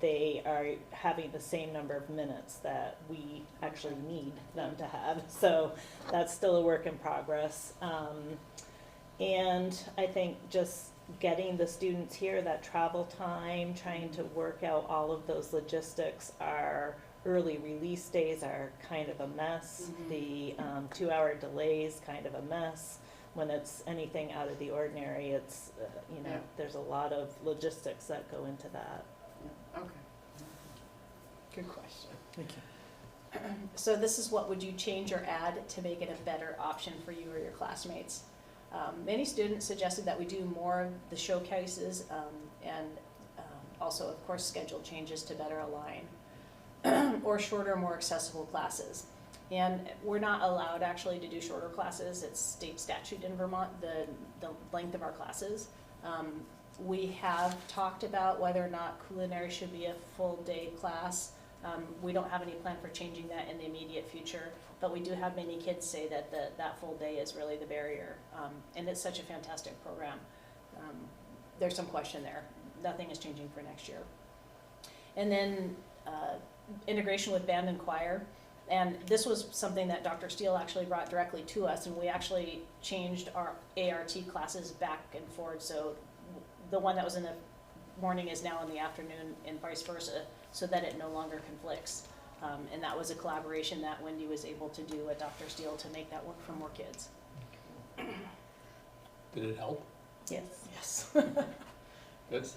they are having the same number of minutes that we actually need them to have. So that's still a work in progress. And I think just getting the students here, that travel time, trying to work out all of those logistics. Our early release days are kind of a mess. The 2-hour delays, kind of a mess. When it's anything out of the ordinary, it's, there's a lot of logistics that go into that. Okay. Good question. Thank you. So this is what would you change or add to make it a better option for you or your classmates? Many students suggested that we do more of the showcases and also, of course, schedule changes to better align, or shorter, more accessible classes. And we're not allowed actually to do shorter classes. It's state statute in Vermont, the length of our classes. We have talked about whether or not culinary should be a full day class. We don't have any plan for changing that in the immediate future, but we do have many kids say that that full day is really the barrier. And it's such a fantastic program. There's some question there. Nothing is changing for next year. And then integration with band and choir. And this was something that Dr. Steele actually brought directly to us, and we actually changed our ART classes back and forward. So the one that was in the morning is now in the afternoon and vice versa, so that it no longer conflicts. And that was a collaboration that Wendy was able to do with Dr. Steele to make that work for more kids. Did it help? Yes. Yes. Good.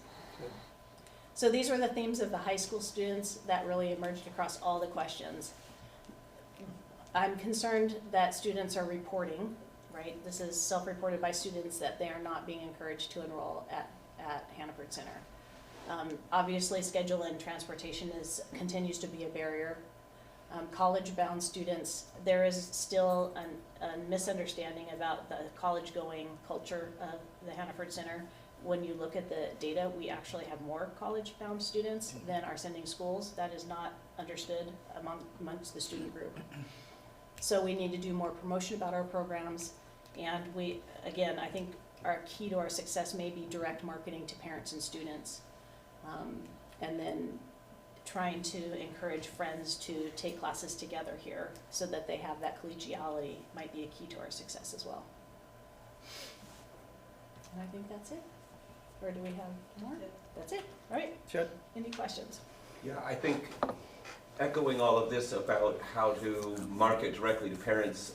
So these were the themes of the high school students that really emerged across all the questions. I'm concerned that students are reporting, right? This is self-reported by students that they are not being encouraged to enroll at Hannaford Center. Obviously, schedule and transportation continues to be a barrier. College-bound students, there is still a misunderstanding about the college-going culture of the Hannaford Center. When you look at the data, we actually have more college-bound students than our sending schools. That is not understood amongst the student group. So we need to do more promotion about our programs. And I think our key to our success may be direct marketing to parents and students. And then trying to encourage friends to take classes together here so that they have that collegiality might be a key to our success as well. And I think that's it. Or do we have more? That's it. All right. Chet? Any questions? Yeah, I think echoing all of this about how to market directly to parents,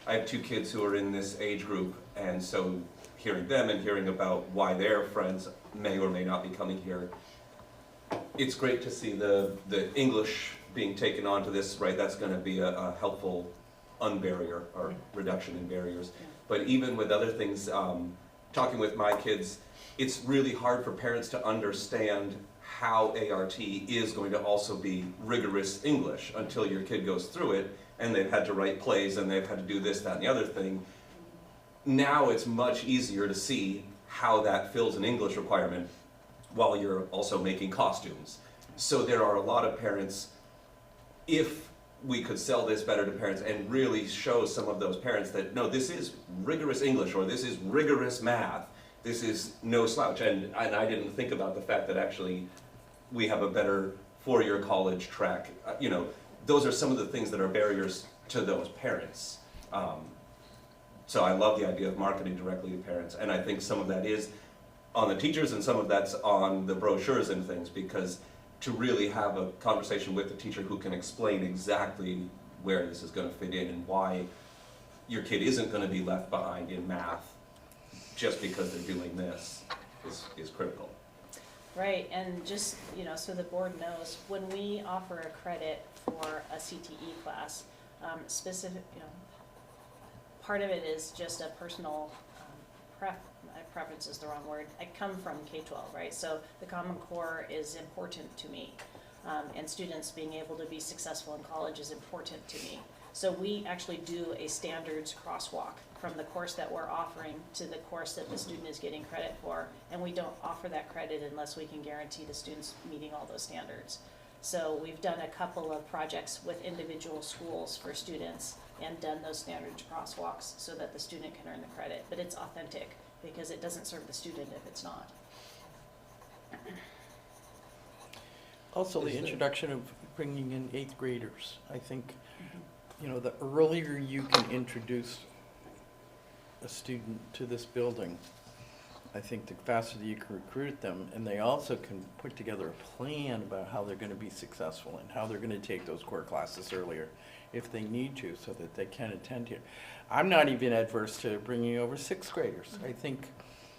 I have 2 kids who are in this age group, and so hearing them and hearing about why their friends may or may not be coming here, it's great to see the English being taken onto this, right? That's going to be a helpful unbarrier or reduction in barriers. Yeah. But even with other things, talking with my kids, it's really hard for parents to understand how ART is going to also be rigorous English until your kid goes through it and they've had to write plays and they've had to do this, that, and the other thing. Now it's much easier to see how that fills an English requirement while you're also making costumes. So there are a lot of parents, if we could sell this better to parents and really show some of those parents that, no, this is rigorous English or this is rigorous math, this is no slouch. And I didn't think about the fact that actually we have a better 4-year college track. You know, those are some of the things that are barriers to those parents. So I love the idea of marketing directly to parents, and I think some of that is on the teachers and some of that's on the brochures and things, because to really have a conversation with the teacher who can explain exactly where this is going to fit in and why your kid isn't going to be left behind in math just because they're doing this is critical. Right, and just, you know, so the board knows, when we offer a credit for a CTE class, specific, you know, part of it is just a personal preference is the wrong word. I come from K-12, right? So the Common Core is important to me, and students being able to be successful in college is important to me. So we actually do a standards crosswalk from the course that we're offering to the course that the student is getting credit for, and we don't offer that credit unless we can guarantee the student's meeting all those standards. So we've done a couple of projects with individual schools for students and done those standards crosswalks so that the student can earn the credit, but it's authentic because it doesn't serve the student if it's not. Also, the Is there- introduction of bringing in 8th graders. I think, you know, the earlier you can introduce a student to this building, I think the faster that you can recruit them, and they also can put together a plan about how they're going to be successful and how they're going to take those core classes earlier if they need to, so that they can attend here. I'm not even adverse to bringing over 6th graders. I think,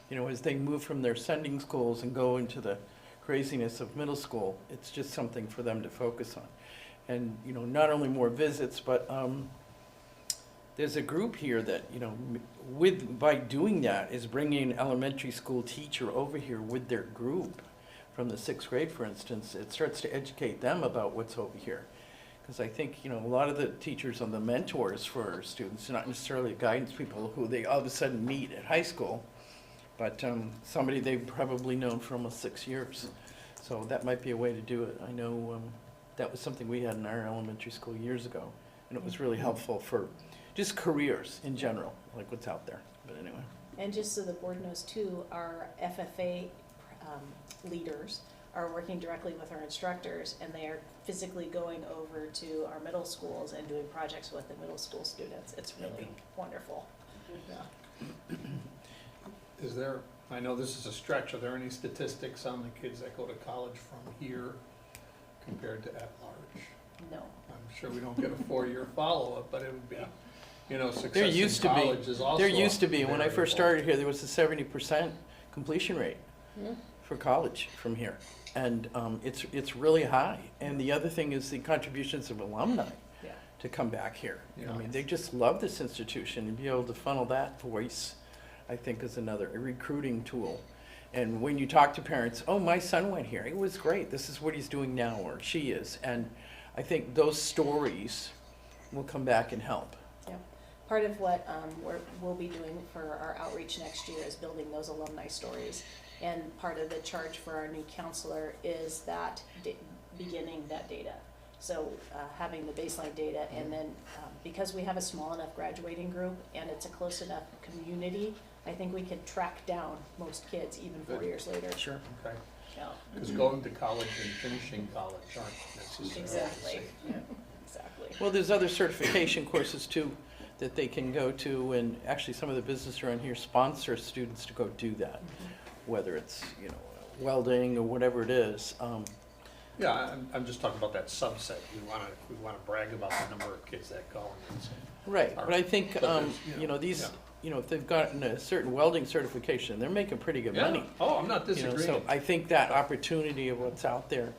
you know, as they move from their sending schools and go into the craziness of middle school, it's just something for them to focus on. And, you know, not only more visits, but there's a group here that, you know, by doing that, is bringing an elementary school teacher over here with their group from the 6th grade, for instance. It starts to educate them about what's over here. Because I think, you know, a lot of the teachers are the mentors for students, not necessarily guidance people who they all of a sudden meet at high school, but somebody they've probably known for almost 6 years. So that might be a way to do it. I know that was something we had in our elementary school years ago, and it was really helpful for just careers in general, like what's out there. But anyway. And just so the board knows too, our FFA leaders are working directly with our instructors, and they are physically going over to our middle schools and doing projects with the middle school students. It's really wonderful. Yeah. Is there, I know this is a stretch, are there any statistics on the kids that go to college from here compared to at large? No. I'm sure we don't get a 4-year follow-up, but it would be, you know, There success used in to college is also be. There used to be. a When I first variable. started here, there was a 70% completion rate Hmm? for college from here. And it's really high. And the other thing is the contributions of alumni Yeah. to come back here. Yeah. I mean, they just love this institution, and be able to funnel that voice, I think, is another recruiting tool. And when you talk to parents, oh, my son went here, it was great, this is what he's doing now, or she is. And I think those stories will come back and help. Yeah. Part of what we'll be doing for our outreach next year is building those alumni stories. And part of the charge for our new counselor is that beginning that data. So having the baseline data, and then because we have a small enough graduating group and it's a close enough community, I think we could track down most kids even 4 Good. years later. Sure. Okay, Yeah, because going to college and finishing college aren't necessarily the Exactly. same. exactly. Well, there's other certification courses too that they can go to, and actually some of the businesses around here sponsor students to go do that, whether it's, you know, welding or whatever it is. Yeah, I'm just talking about that subset. We wanna brag about the number of kids that go and it's. Right, but I think, But there's, you know, these, yeah. you know, if they've gotten a certain welding certification, they're making pretty good money. Yeah. Oh, I'm not You know, disagreeing. so I think that opportunity of what's out there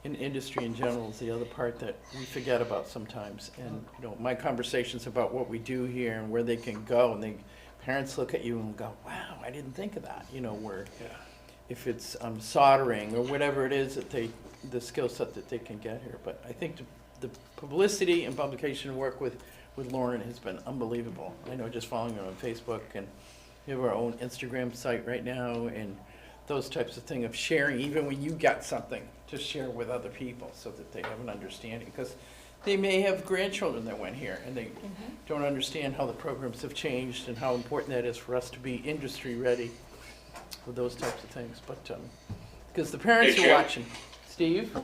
in industry in general is the other part that we forget about sometimes. And, you know, my conversations about what we do here and where they can go, and parents look at you and go, wow, I didn't think of that, you know, where Yeah. if it's soldering or whatever it is that the skill set that they can get here. But I think the publicity and publication work with Lauren has been unbelievable. I know just following her on Facebook, and we have our own Instagram site right now, and those types of things of sharing, even when you got something, to share with other people so that they have an understanding. Because they may have grandchildren that went here and they don't understand how the programs have changed and how important that is for us to be industry ready with those types of things. But, because the parents Hey, are Jim. watching. Steve?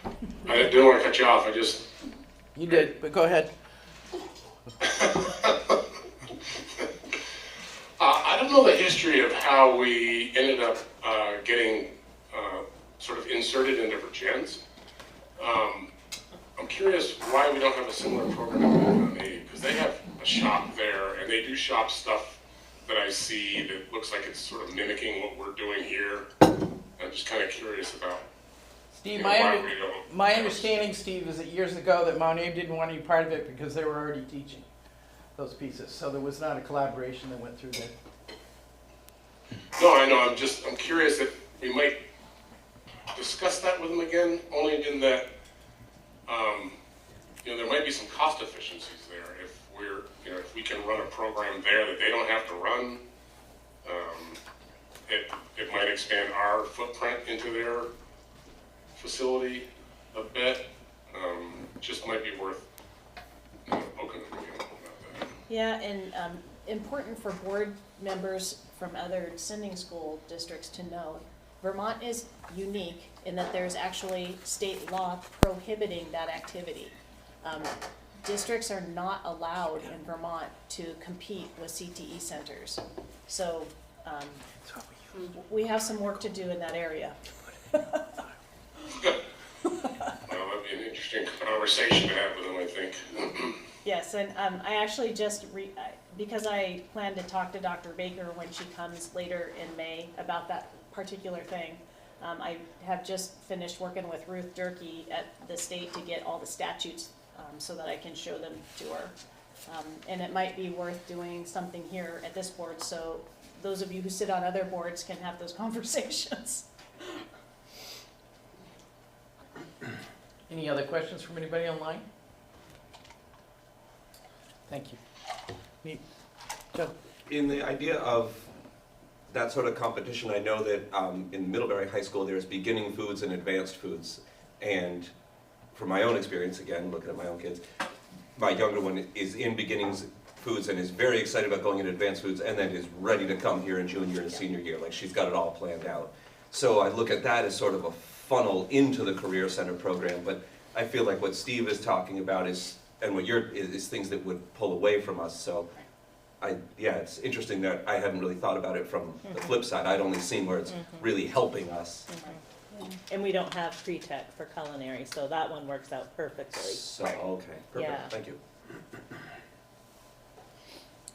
I didn't want to cut you off, I just, You did, but go ahead. I don't know the history of how we ended up getting sort of inserted into Virgins. I'm curious why we don't have a similar program in because they have a shop there, and they do shop stuff that I see that looks like it's sort of mimicking what we're doing here. I'm just kind of curious about, Steve, you know, why we don't. my understanding, Steve, is that years ago that Mount Abe didn't want any part of it because they were already teaching those pieces. So there was not a collaboration that went through there. No, I know, I'm curious if we might discuss that with them again, only in that, you know, there might be some cost efficiencies there if if we can run a program there that they don't have to run. It might expand our footprint into their facility a bit. Just might be worth, poking the room about that. Yeah, and important for board members from other sending school districts to know, Vermont is unique in that there's actually state law prohibiting that activity. Districts are not allowed in Vermont to compete with CTE centers. So we have some work to do in that area. Well, that'd be an interesting conversation to have with them, I think. Yes, and I actually just, because I plan to talk to Dr. Baker when she comes later in May about that particular thing, I have just finished working with Ruth Durkee at the state to get all the statutes so that I can show them to her. And it might be worth doing something here at this board, so those of you who sit on other boards can have those conversations. Any other questions from anybody online? Thank you. Neat. Joe? In the idea of that sort of competition, I know that in Middlebury High School there's beginning foods and advanced foods. And from my own experience, again, looking at my own kids, my younger one is in beginnings foods and is very excited about going into advanced foods, and then is ready to come here in junior and senior year. Like, she's got it all planned out. So I look at that as sort of a funnel into the Career Center program, but I feel like what Steve is talking about is, and what is things that would pull away from us. So yeah, it's interesting that I hadn't really thought about it from the flip side. I'd only seen where it's really helping us. And we don't have pre-tech for culinary, so that one works out perfectly. So, okay, perfect, Yeah. thank you.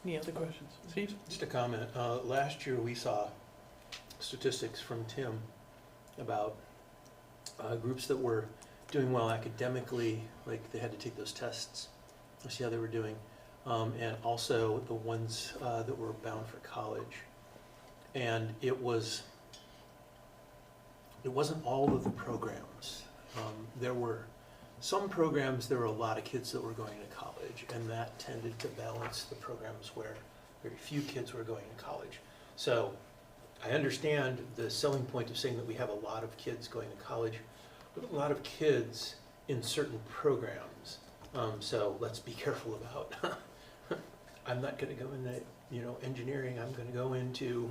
Any other questions? Steve? Just a comment. Last year, we saw statistics from Tim about groups that were doing well academically, like they had to take those tests to see how they were doing, and also the ones that were bound for college. And it wasn't all of the programs. There were some programs, there were a lot of kids that were going to college, and that tended to balance the programs where very few kids were going to college. So I understand the selling point of saying that we have a lot of kids going to college, but a lot of kids in certain programs. So let's be careful about I'm not gonna go into, engineering, I'm gonna go into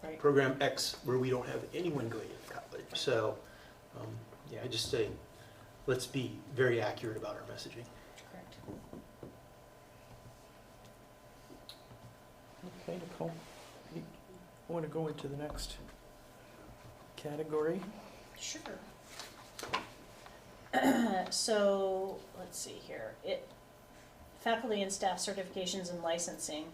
Right. program X where we don't have anyone going into college. So, I just say, let's be very accurate about our messaging. Correct. Okay, Nicole, you want to go into the next category? Sure. So, let's see here. Faculty and staff certifications and licensing.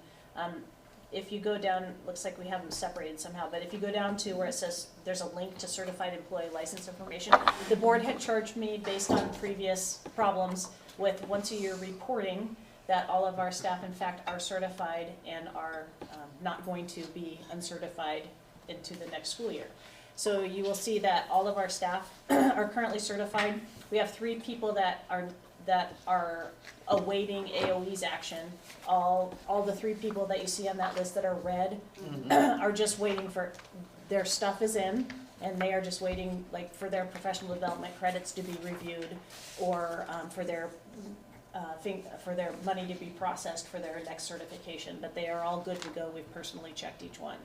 If you go down, looks like we have them separated somehow, but if you go down to where it says there's a link to certified employee license information, the board had charged me based on previous problems with once a year reporting that all of our staff in fact are certified and are not going to be uncertified into the next school year. So you will see that all of our staff are currently certified. We have 3 people that are awaiting AOE's action. All the 3 people that you see on that list that are red are just waiting for, their stuff is in, and they are just waiting for their professional development credits to be reviewed, or for their money to be processed for their next certification. But they are all good to go. We've personally checked each one.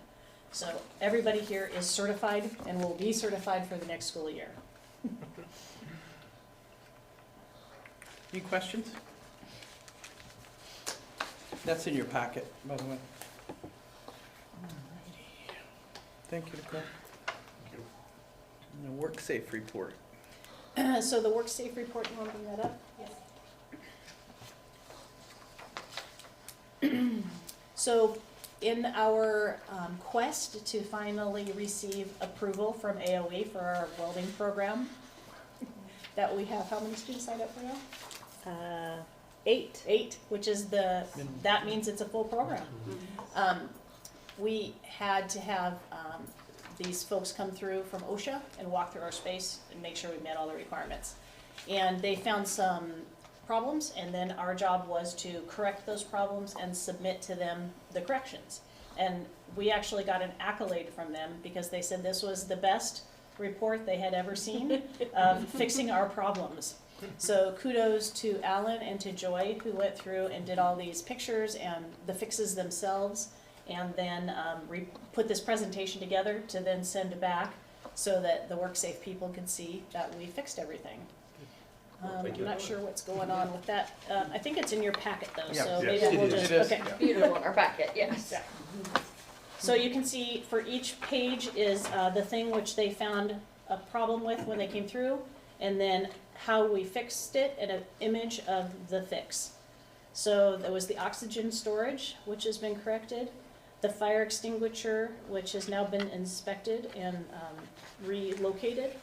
So everybody here is certified and will be certified for the next school year. Any questions? That's in your packet, by the way. Alrighty. Thank you, Nicole. And the WorkSafe report. So the WorkSafe report, you want to bring that up? Yes. So in our quest to finally receive approval from AOE for our welding program, that we have, how many students signed up for now? 8, which is that means it's a full program. We had to have these folks come through from OSHA and walk through our space and make sure we met all the requirements. And they found some problems, and then our job was to correct those problems and submit to them the corrections. And we actually got an accolade from them because they said this was the best report they had ever seen of fixing our problems. So kudos to Alan and to Joy, who went through and did all these pictures and the fixes themselves, and then put this presentation together to then send back so that the WorkSafe people could see that we fixed everything. I'm not sure what's going on with that. I think it's in your packet though, Yeah. so Yes, maybe we'll it just, is. okay. Beautiful, our packet, yes. So you can see for each page is the thing which they found a problem with when they came through, and then how we fixed it and an image of the fix. So there was the oxygen storage, which has been corrected, the fire extinguisher, which has now been inspected and relocated,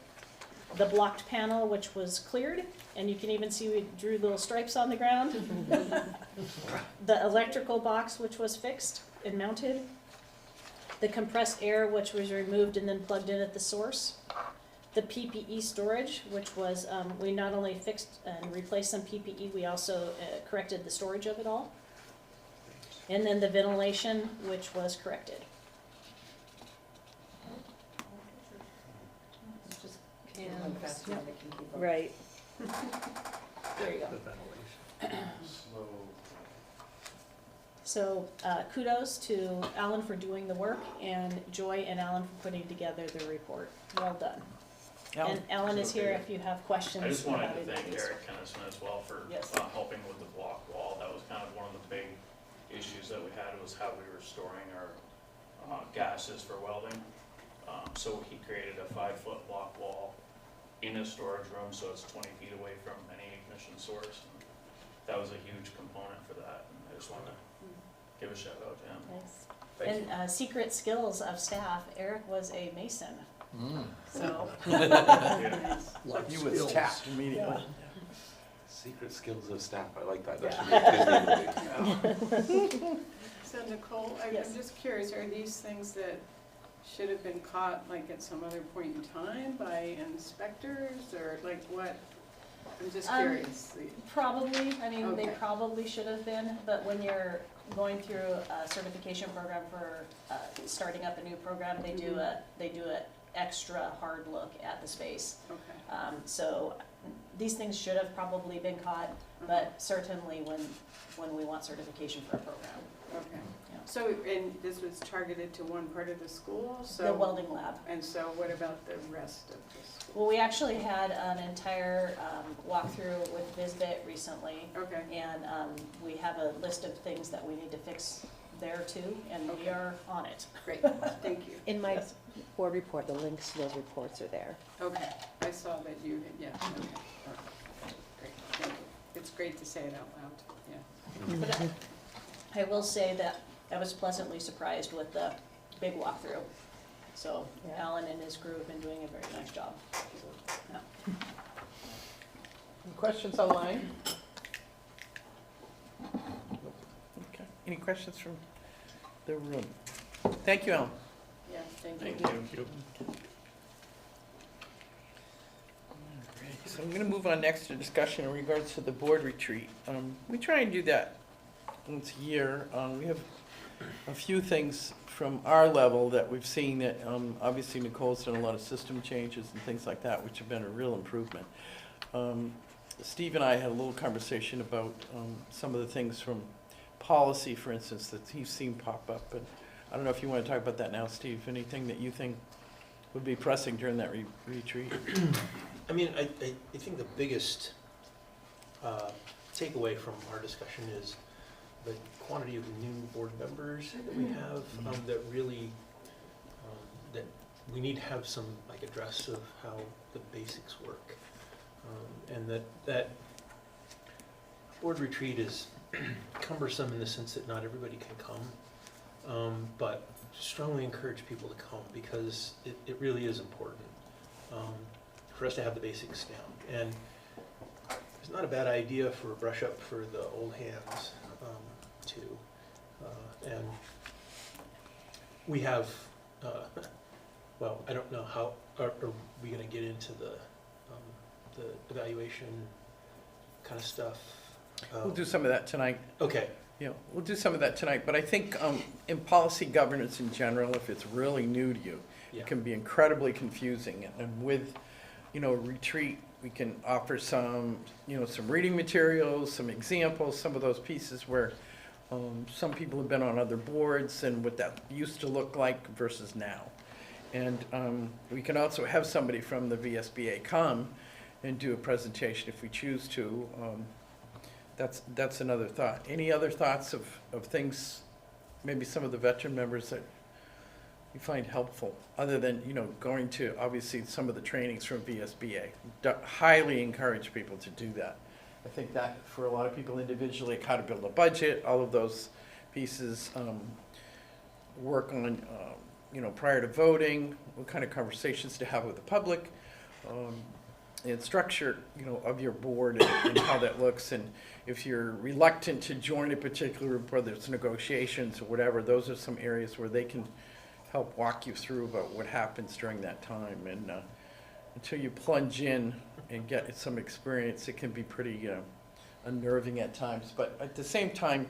the blocked panel, which was cleared, and you can even see we drew little stripes on the ground, the electrical box, which was fixed and mounted, the compressed air, which was removed and then plugged in at the source, the PPE storage, which was, we not only fixed and replaced some PPE, we also corrected the storage of it all. And then the ventilation, which was corrected. Right. There you go. The ventilation. So kudos to Alan for doing the work, and Joy and Alan for putting together the report. Well done. And Alan is here if you have questions. I just wanted about to any of thank these. Eric Kennison as well for Yes. helping with the block wall. That was kind of one of the big issues that we had, was how we were storing our gases for welding. So he created a 5-foot block wall in a storage room, so it's 20 feet away from any ignition source. And that was a huge component for that, and I just wanted to give a shout out to him. Nice. And secret skills of staff, Eric was a mason, so. Yeah. Life You was skills. tapped immediately. Secret skills of staff, I like that, that should be a Disney movie. So Nicole, I'm Yes. just curious, are these things that should have been caught like at some other point in time by inspectors, or like what? I'm just curious. Probably, I mean, they Okay. probably should have been, but when you're going through a certification program for starting up a new program, they do a extra hard look at the space. Okay. So these things should have probably been caught, but certainly when we want certification for a program. Okay. Yeah. So, and this was targeted to one part of the school, so? The welding lab. And so what about the rest of the school? Well, we actually had an entire walkthrough with Visbit recently, Okay, and we have a list of things that we need to fix there too, and we Okay. are on it. great, thank you. In my Yes. board report, the links to those reports are there. Okay, I saw that you, yeah, okay, all right. Great, thank you. It's great to say it out loud, yeah. But I will say that I was pleasantly surprised with the big walkthrough. So Yeah. Alan and his crew have been doing a very nice job. Yeah. Any questions online? Okay. Any questions from the room? Thank you, Alan. Yeah, thank you. you. So I'm going to move on next to discussion in regards to the board retreat. We try and do that once a year. We have a few things from our level that we've seen that, obviously Nicole's done a lot of system changes and things like that, which have been a real improvement. Steve and I had a little conversation about some of the things from policy, for instance, that he's seen pop up. But I don't know if you want to talk about that now, Steve. Anything that you think would be pressing during that retreat? I mean, I think the biggest takeaway from our discussion is the quantity of new board members that we have, that really, that we need to have some like address of how the basics work. And that board retreat is cumbersome in the sense that not everybody can come, but strongly encourage people to come because it really is important for us to have the basics down. And it's not a bad idea for a brush up for the old hands too. And we have, well, I don't know how, are we gonna get into the evaluation kind of stuff? We'll do some of that tonight. Okay. Yeah, we'll do some of that tonight, but I think in policy governance in general, if it's really new to you, Yeah. it can be incredibly confusing. And with, retreat, we can offer some, some reading materials, some examples, some of those pieces where some people have been on other boards and what that used to look like versus now. And we can also have somebody from the VSBA come and do a presentation if we choose to. That's another thought. Any other thoughts of things, maybe some of the veteran members that you find helpful, other than, going to, obviously, some of the trainings from VSBA? Highly encourage people to do that. I think that for a lot of people individually, how to build a budget, all of those pieces, work on, prior to voting, what kind of conversations to have with the public, and structure, of your board and how that looks. And if you're reluctant to join a particular group, whether it's negotiations or whatever, those are some areas where they can help walk you through about what happens during that time. And until you plunge in and get some experience, it can be pretty unnerving at times. But at the same time,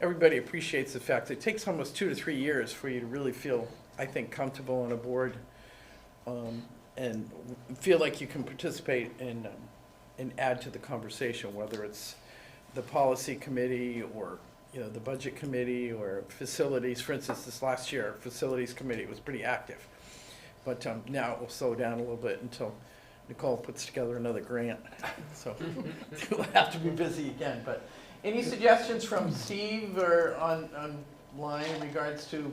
everybody appreciates the fact that it takes almost 2 to 3 years for you to really feel, I think, comfortable on a board, and feel like you can participate and add to the conversation, whether it's the policy committee or the budget committee or facilities. For instance, this last year, facilities committee was pretty active, but now it will slow down a little bit until Nicole puts together another grant. So we'll have to be busy again. But any suggestions from Steve or online in regards to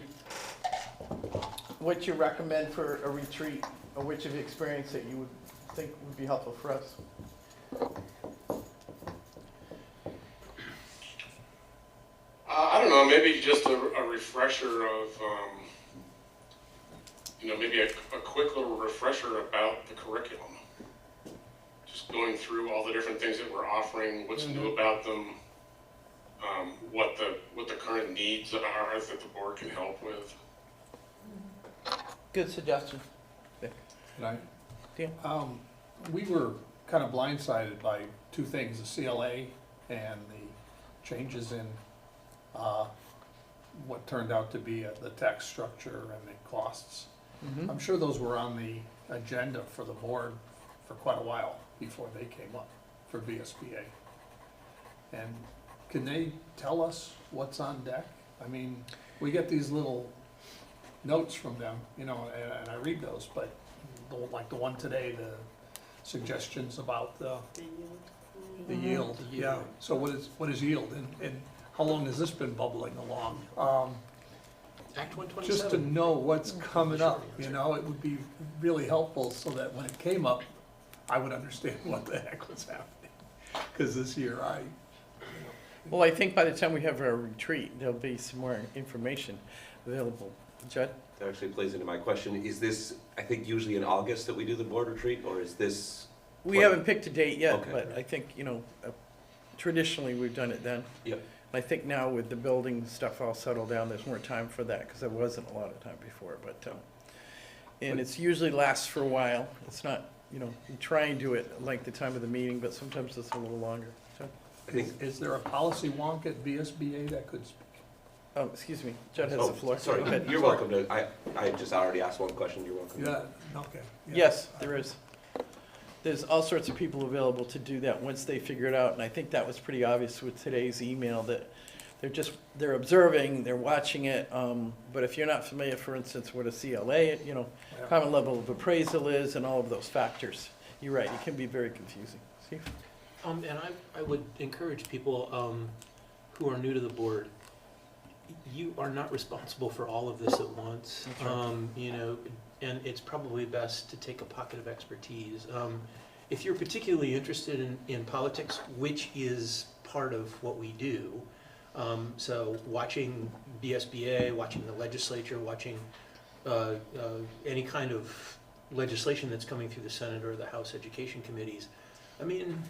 what you recommend for a retreat, or which of the experience that you would think would be helpful for us? I don't know, maybe just a refresher of, maybe a quick little refresher about the curriculum. Just going through all the different things that we're offering, what's new about them, what the current needs are that the board can help with. Good suggestion. Can I? Yeah. We were kind of blindsided by two things, the CLA and the changes in what turned out to be the tax structure and the costs. I'm sure those were on the agenda for the board for quite a while before they came up for VSBA. And can they tell us what's on deck? I mean, we get these little notes from them, you know, and I read those, but like the one today, the suggestions about the yield, The yeah. yield. So what is yield, and how long has this been bubbling along? Act 127. Just to know what's coming up, you know, it would be really helpful so that when it came up, I would understand what the heck was happening. Because this year Well, I think by the time we have our retreat, there'll be some more information available. Judd? That actually plays into my question. Is this, I think, usually in August that we do the board retreat, or is this? We haven't picked a date yet, Okay. but I think, you know, traditionally, we've done it then. Yep. I think now with the building stuff all settled down, there's more time for that, because there wasn't a lot of time before, but, and it's usually lasts for a while. It's not, you know, you try and do it like the time of the meeting, but sometimes it's a little longer. So, I think. is there a policy wonk at VSBA that could speak? oh, excuse me, Judd has Oh, the floor. sorry, Go ahead. you're welcome to, I just already asked one question, you're welcome. Yeah, okay. yeah. Yes, there is. There's all sorts of people available to do that once they figure it out, and I think that was pretty obvious with today's email, that they're observing, they're watching it, but if you're not familiar, for instance, what a CLA, you know, Yeah. common level of appraisal is, and all of those factors, you're right, it can be very confusing. Steve? And I would encourage people who are new to the board, you are not responsible for all of this at once. That's right. You know, and it's probably best to take a pocket of expertise. If you're particularly interested in politics, which is part of what we do, so watching BSBA, watching the legislature, watching any kind of legislation that's coming through the Senate or the House Education Committees, I mean,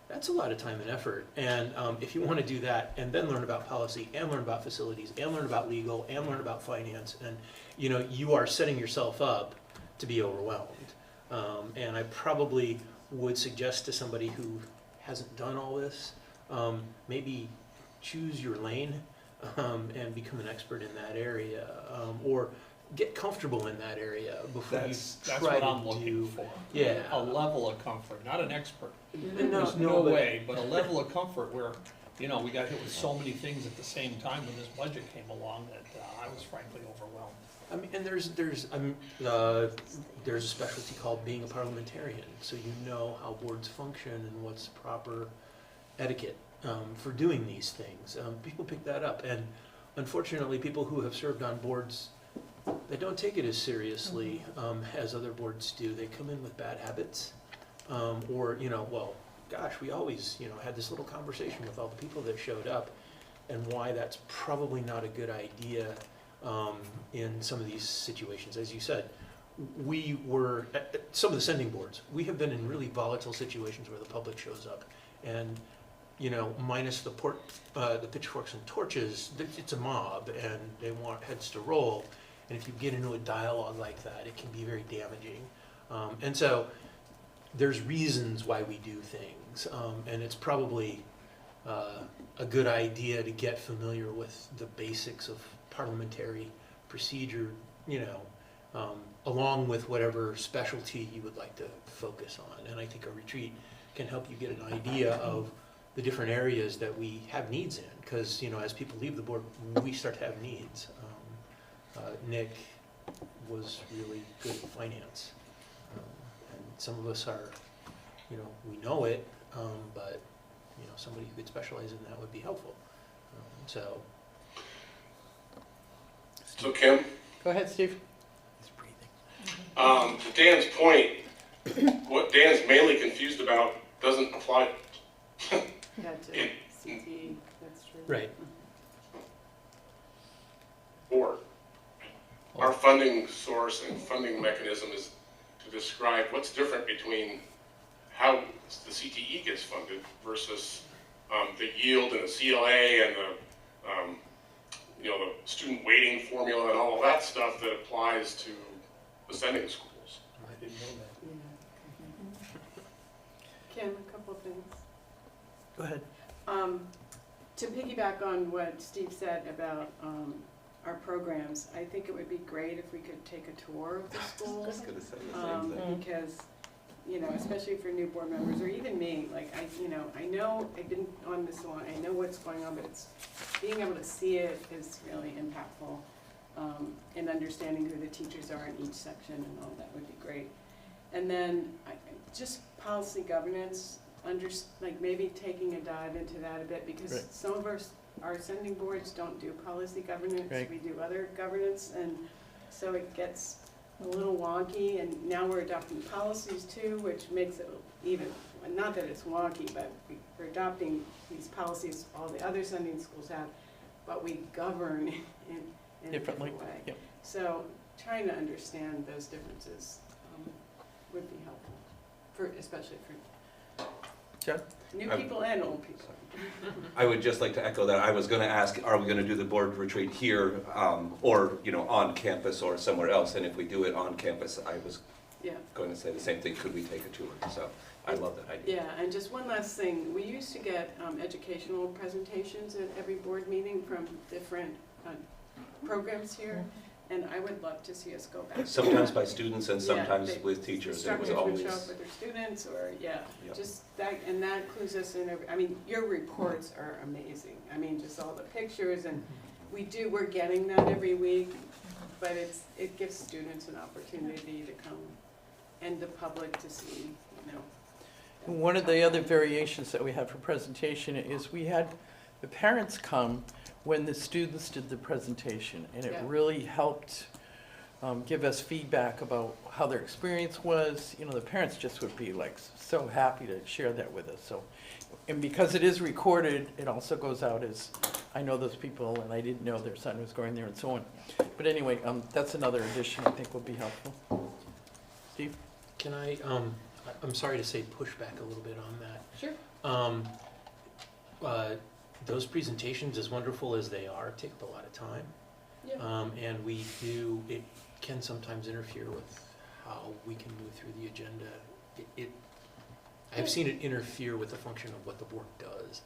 that's a lot of time and effort. And if you want to do that and then learn about policy and learn about facilities and learn about legal and learn about finance, and you know, you are setting yourself up to be overwhelmed. And I probably would suggest to somebody who hasn't done all this, maybe choose your lane and become an expert in that area, or get comfortable in that area before That's you try what to I'm looking do. for. Yeah. A level of comfort, not an expert. No, There's no but- way, but a level of comfort where, you know, we got hit with so many things at the same time when this budget came along that I was frankly overwhelmed. I mean, and there's a specialty called being a parliamentarian, so you know how boards function and what's proper etiquette for doing these things. People pick that up, and unfortunately, people who have served on boards, they don't take it as seriously as other boards do. They come in with bad habits, or you know, well, gosh, we always had this little conversation with all the people that showed up, and why that's probably not a good idea. In some of these situations, as you said, we were at some of the sending boards. We have been in really volatile situations where the public shows up, and minus the pitchforks and torches, it's a mob, and they want heads to roll. And if you get into a dialogue like that, it can be very damaging. And so, there's reasons why we do things, and it's probably a good idea to get familiar with the basics of parliamentary procedure, along with whatever specialty you would like to focus on. And I think a retreat can help you get an idea of the different areas that we have needs in, because as people leave the board, we start to have needs. Nick was really good at finance, and some of us are, we know it, but somebody who could specialize in that would be helpful. So Kim, Go ahead, Steve. He's breathing. to Dan's point, what Dan's mainly confused about doesn't apply. That's it. CTE, that's true. right. Board. Our funding source and funding mechanism is to describe what's different between how the CTE gets funded versus the yield and the CLA and the the student weighting formula and all of that stuff that applies to the sending schools. I didn't know that. Kim, a couple of things. Go ahead. To piggyback on what Steve said about our programs, I think it would be great if we could take a tour of the schools. Just gonna say the same thing. Because you know, especially for new board members, or even me, like, I know I've been on this long, I know what's going on, but it's, being able to see it is really impactful. And understanding who the teachers are in each section and all that would be great. And then, just policy governance, like maybe taking a dive into that a bit, because Right. some of our sending boards don't do policy governance, Right. we do other governance, and so it gets a little wonky, and now we're adopting policies too, which makes it even, not that it's wonky, but we're adopting these policies all the other sending schools have, but we govern in a Differently, different way. yep. So trying to understand those differences would be helpful, especially for John? new people and old people. I would just like to echo that. I was going to ask, are we going to do the board retreat here, or, you know, on campus or somewhere else? And if we do it on campus, I was Yeah. going to say the same thing, could we take a tour? So I love that idea. Yeah, and just one last thing, we used to get educational presentations at every board meeting from different programs here, and I would love to see us go back. to Sometimes that. by students and Yeah, sometimes they- with teachers. It was Instructors would always, show up with their students, or, yeah, Yep. just that, and that clues us in, I mean, your reports are amazing. I mean, just all the pictures, and we're getting that every week, but it gives students an opportunity to come, and the public to see, you know. One of the other variations that we have for presentation is we had the parents come when the students did the presentation, and it Yeah. really helped give us feedback about how their experience was. You know, the parents just would be like so happy to share that with us. So, and because it is recorded, it also goes out as, I know those people and I didn't know their son was going there and so on. But anyway, that's another addition I think will be helpful. Steve? Can I'm sorry to say push back a little bit on that. Sure. Those presentations, as wonderful as they are, take up a lot of time. Yeah. And it can sometimes interfere with how we can move through the agenda. I've seen it interfere with the function of what the board does.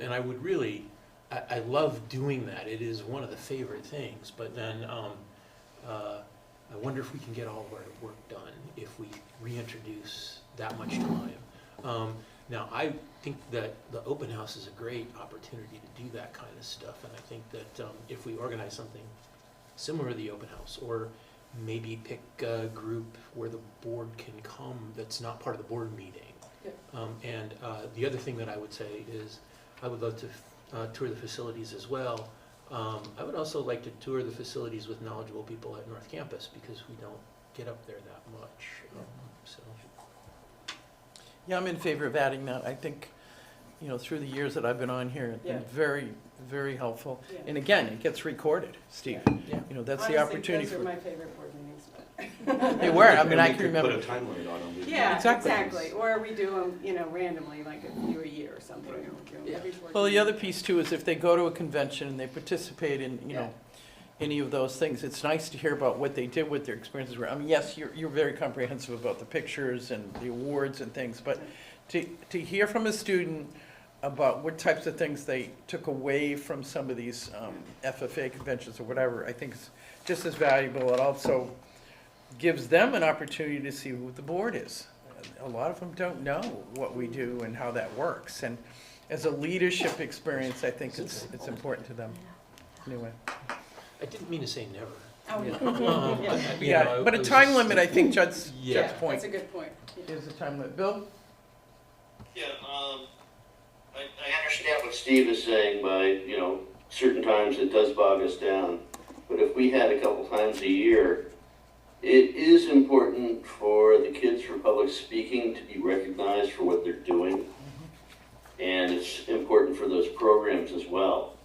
And I would really, I love doing that. It is one of the favorite things, but then I wonder if we can get all of our work done if we reintroduce that much time. Now, I think that the open house is a great opportunity to do that kind of stuff, and I think that if we organize something similar to the open house, or maybe pick a group where the board can come that's not part of the board meeting. Yep. And the other thing that I would say is I would love to tour the facilities as well. I would also like to tour the facilities with knowledgeable people at North Campus, because we don't get up there that much. So. Yeah, I'm in favor of adding that. I think, you know, through the years that I've been on here, it's been Yeah. very, very helpful. Yeah. And again, it gets recorded, Steve. Yeah. You know, that's Honestly, the opportunity those are for. my favorite board meetings, but. They were, I mean, And I we can could remember. put a time limit on them. Yeah, Exactly. exactly, or we do them, you know, randomly, like a few a year or something, or we do them every board Well, the meeting. other piece too is if they go to a convention and they participate in, you Yeah. know, any of those things, it's nice to hear about what they did, what their experiences were. I mean, yes, you're very comprehensive about the pictures and the awards and things, but to hear from a student about what types of things they took away from some of these FFA conventions or whatever, I think is just as valuable. It also gives them an opportunity to see who the board is. A lot of them don't know what we do and how that works. And as a leadership experience, I think it's important to them. Anyway. I didn't mean to say never. Oh, Yeah. yeah. Yeah, but a time limit, I think Judd's Yeah. That's point a good point. Yeah. is a time limit. Bill? Yeah, I understand what Steve is saying by, you know, certain times it does bog us down. But if we had a couple times a year, it is important for the kids for public speaking to be recognized for what they're doing. And it's important for those programs as well.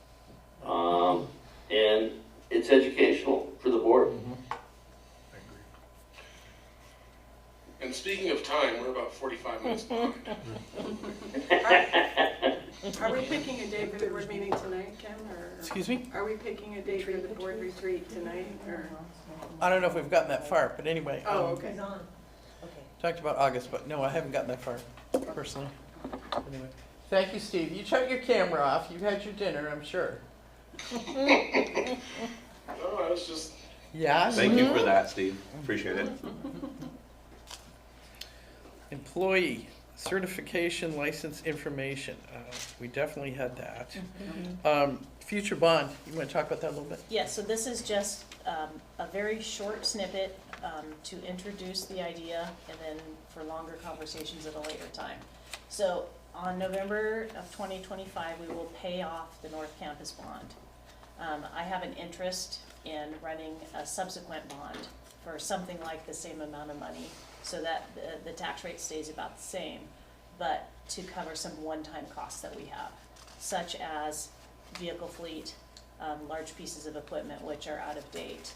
And it's educational for the board. And speaking of time, we're about 45 minutes behind. Are we picking a date for the board meeting tonight, Kim, or? Excuse me? Are we picking a date for the board retreat tonight, or? I don't know if we've gotten that far, but anyway. Oh, okay. Talked about August, but no, I haven't gotten that far, personally. Anyway. Thank you, Steve. You shut your camera off. You've had your dinner, I'm sure. No, I was just, Yeah? Thank you for that, Steve. Appreciate it. Employee certification license information, we definitely had that. Future bond, you wanna talk about that a little bit? Yeah, so this is just a very short snippet to introduce the idea and then for longer conversations at a later time. So on November of 2025, we will pay off the North Campus bond. I have an interest in running a subsequent bond for something like the same amount of money so that the tax rate stays about the same, but to cover some one-time costs that we have, such as vehicle fleet, large pieces of equipment which are out of date,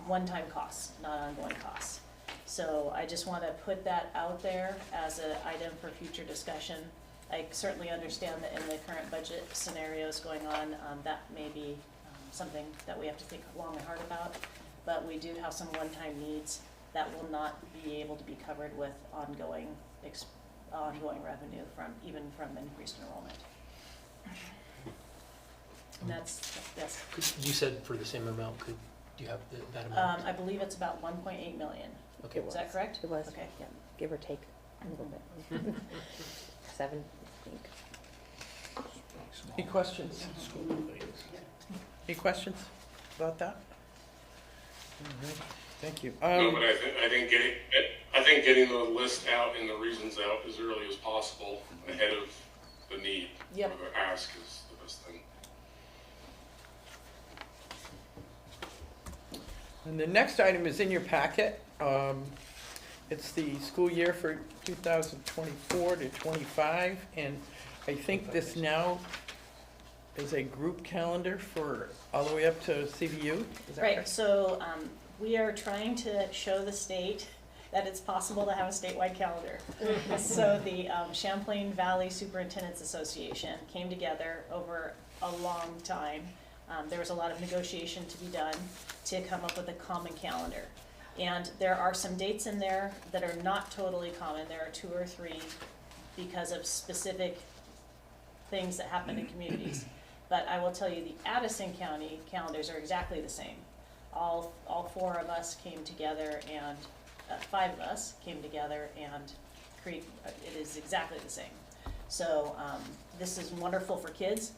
one-time costs, not ongoing costs. So I just want to put that out there as an item for future discussion. I certainly understand that in the current budget scenarios going on, that may be something that we have to think long and hard about, but we do have some one-time needs that will not be able to be covered with ongoing revenue even from increased enrollment. And that's, You said for the same amount, do you have that amount? I believe it's about 1.8 million. Okay. Is that correct? It was, Okay. yeah, give or take a little bit. 7, I think. Any questions? Any questions about that? All right, thank you. No, but I think getting the list out and the reasons out as early as possible ahead of the need Yep. or the ask is the best thing. And the next item is in your packet. It's the school year for 2024 to 25, and I think this now is a group calendar for all the way up to CVU. Is that Right, correct? so we are trying to show the state that it's possible to have a statewide calendar. So the Champlain Valley Superintendents Association came together over a long time. There was a lot of negotiation to be done to come up with a common calendar. And there are some dates in there that are not totally common. There are 2 or 3 because of specific things that happen in communities. But I will tell you, the Addison County calendars are exactly the same. All 4 of us came together and 5 of us came together and it is exactly the same. So this is wonderful for kids.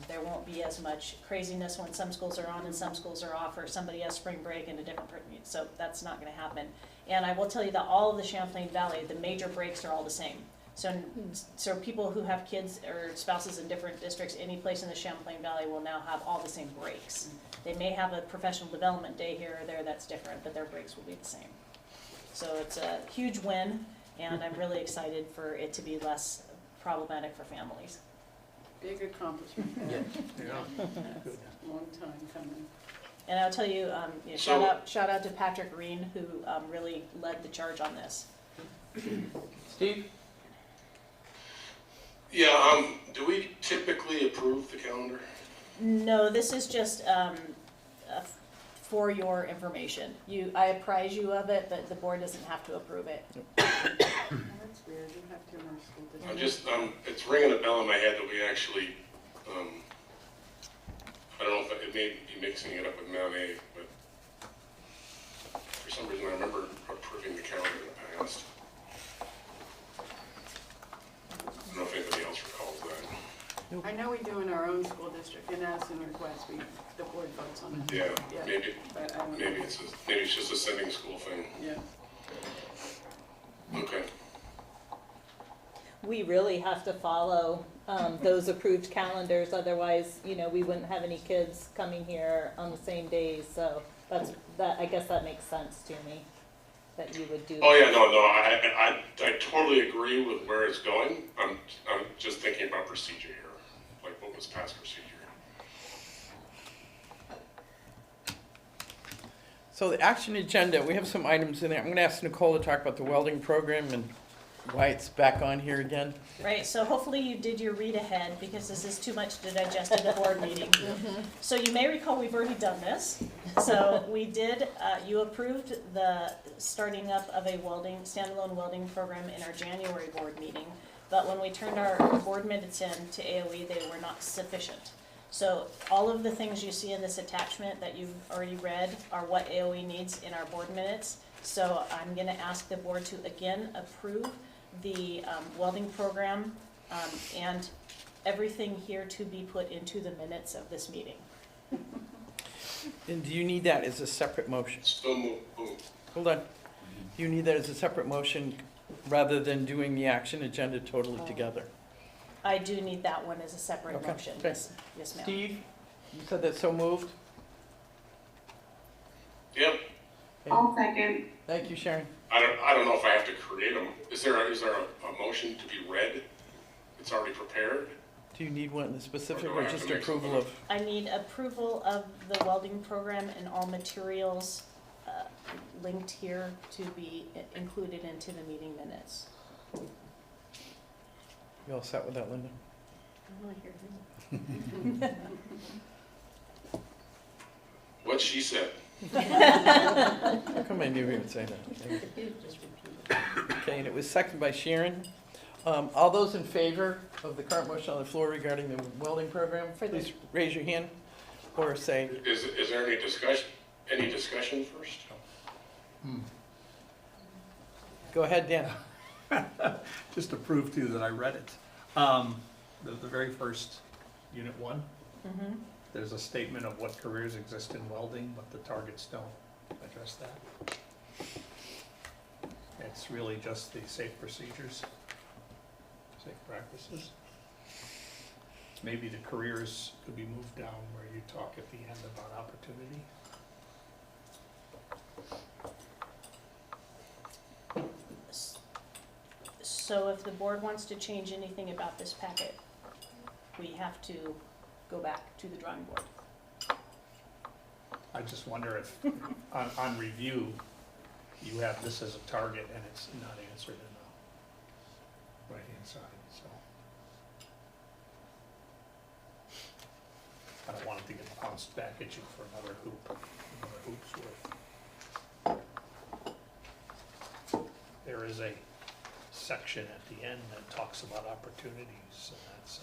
There won't be as much craziness when some schools are on and some schools are off, or somebody has spring break and a different, so that's not gonna happen. And I will tell you that all of the Champlain Valley, the major breaks are all the same. So people who have kids or spouses in different districts, any place in the Champlain Valley will now have all the same breaks. They may have a professional development day here or there that's different, but their breaks will be the same. So it's a huge win, and I'm really excited for it to be less problematic for families. Big accomplishment. Long time coming. And I'll tell you, shout out to Patrick Green, who really led the charge on this. Steve? Yeah, do we typically approve the calendar? No, this is just for your information. I apprise you of it, but the board doesn't have to approve it. That's weird, you have to in our school district. I'm just, it's ringing a bell in my head that we actually, I don't know if it may be mixing it up with Mount A, but for some reason I remember approving the calendar in the past. I don't know if anybody else recalls that. I know we do in our own school district, and as in request, the board votes on it. Yeah, maybe, But I don't know. maybe it's just a sending school thing. Yeah. Okay. We really have to follow those approved calendars, otherwise, we wouldn't have any kids coming here on the same days, so I guess that makes sense to me, that you would do. Oh yeah, no, I totally agree with where it's going. I'm just thinking about procedure here, like what was past procedure. So the action agenda, we have some items in there. I'm gonna ask Nicole to talk about the welding program and why it's back on here again. Right, so hopefully you did your read ahead, because this is too much to digest in a board meeting. So you may recall we've already done this. So we did, you approved the starting up of a standalone welding program in our January board meeting. But when we turned our board minutes in to AOE, they were not sufficient. So all of the things you see in this attachment that you've already read are what AOE needs in our board minutes So I'm gonna ask the board to again approve the welding program and everything here to be put into the minutes of this meeting. And do you need that as a separate motion? So moved. Hold on. Do you need that as a separate motion rather than doing the action agenda totally together? I do need that one as a separate Okay, motion, okay. yes, yes ma'am. Steve, you said that so moved? Yep. I'll second. Thank you, Sharon. I don't know if I have to create them. Is there a motion to be read? It's already prepared? Do you need one specific Or do I or have just to make approval something of? I need approval of the welding program and all materials linked here to be included into the meeting minutes. You all set with that, Linda? What she said. How come I knew he would say that? Okay, and it was seconded by Sharon. All those in favor of the current motion on the floor regarding the welding program, please raise your hand or say, Is there any discussion first? go ahead, Dan. Just to prove to you that I read it. The very first, Unit 1, there's a statement of what careers exist in welding, but the targets don't address that. It's really just the safe procedures, safe practices. Maybe the careers could be moved down where you talk at the end about opportunity. So if the board wants to change anything about this packet, we have to go back to the drawing board. I just wonder if, on review, you have this as a target and it's not answered in the right-hand side, so. I don't want it to get bounced back at you for another hoop's worth. There is a section at the end that talks about opportunities, and that's,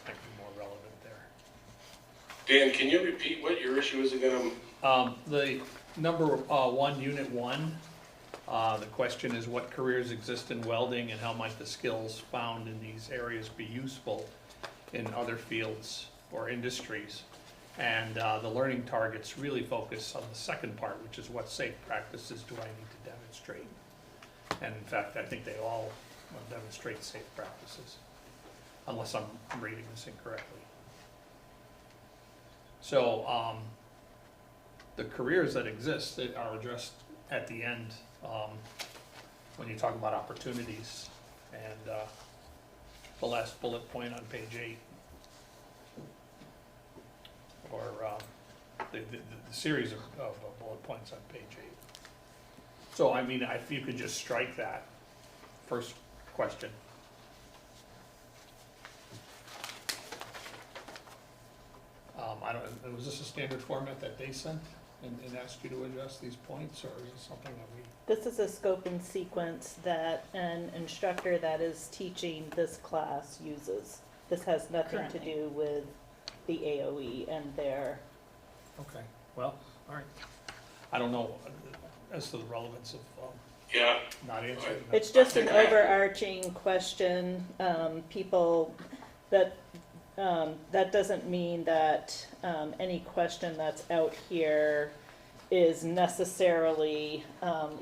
I think more relevant there. Dan, can you repeat what your issue is again? The number 1, Unit 1, the question is what careers exist in welding and how might the skills found in these areas be useful in other fields or industries? And the learning targets really focus on the second part, which is what safe practices do I need to demonstrate? And in fact, I think they all demonstrate safe practices, unless I'm reading this incorrectly. So the careers that exist that are addressed at the end when you talk about opportunities, and the last bullet point on page 8, or the series of bullet points on page 8. So I mean, if you could just strike that first question. I don't, was this a standard format that they sent and asked you to address these points, or is this something that we? This is a scope and sequence that an instructor that is teaching this class uses. This has nothing to Currently. do with the AOE and their. Okay, well, all right. I don't know as to the relevance of Yeah, not answering. It's just an overarching question. People that that doesn't mean that any question that's out here is necessarily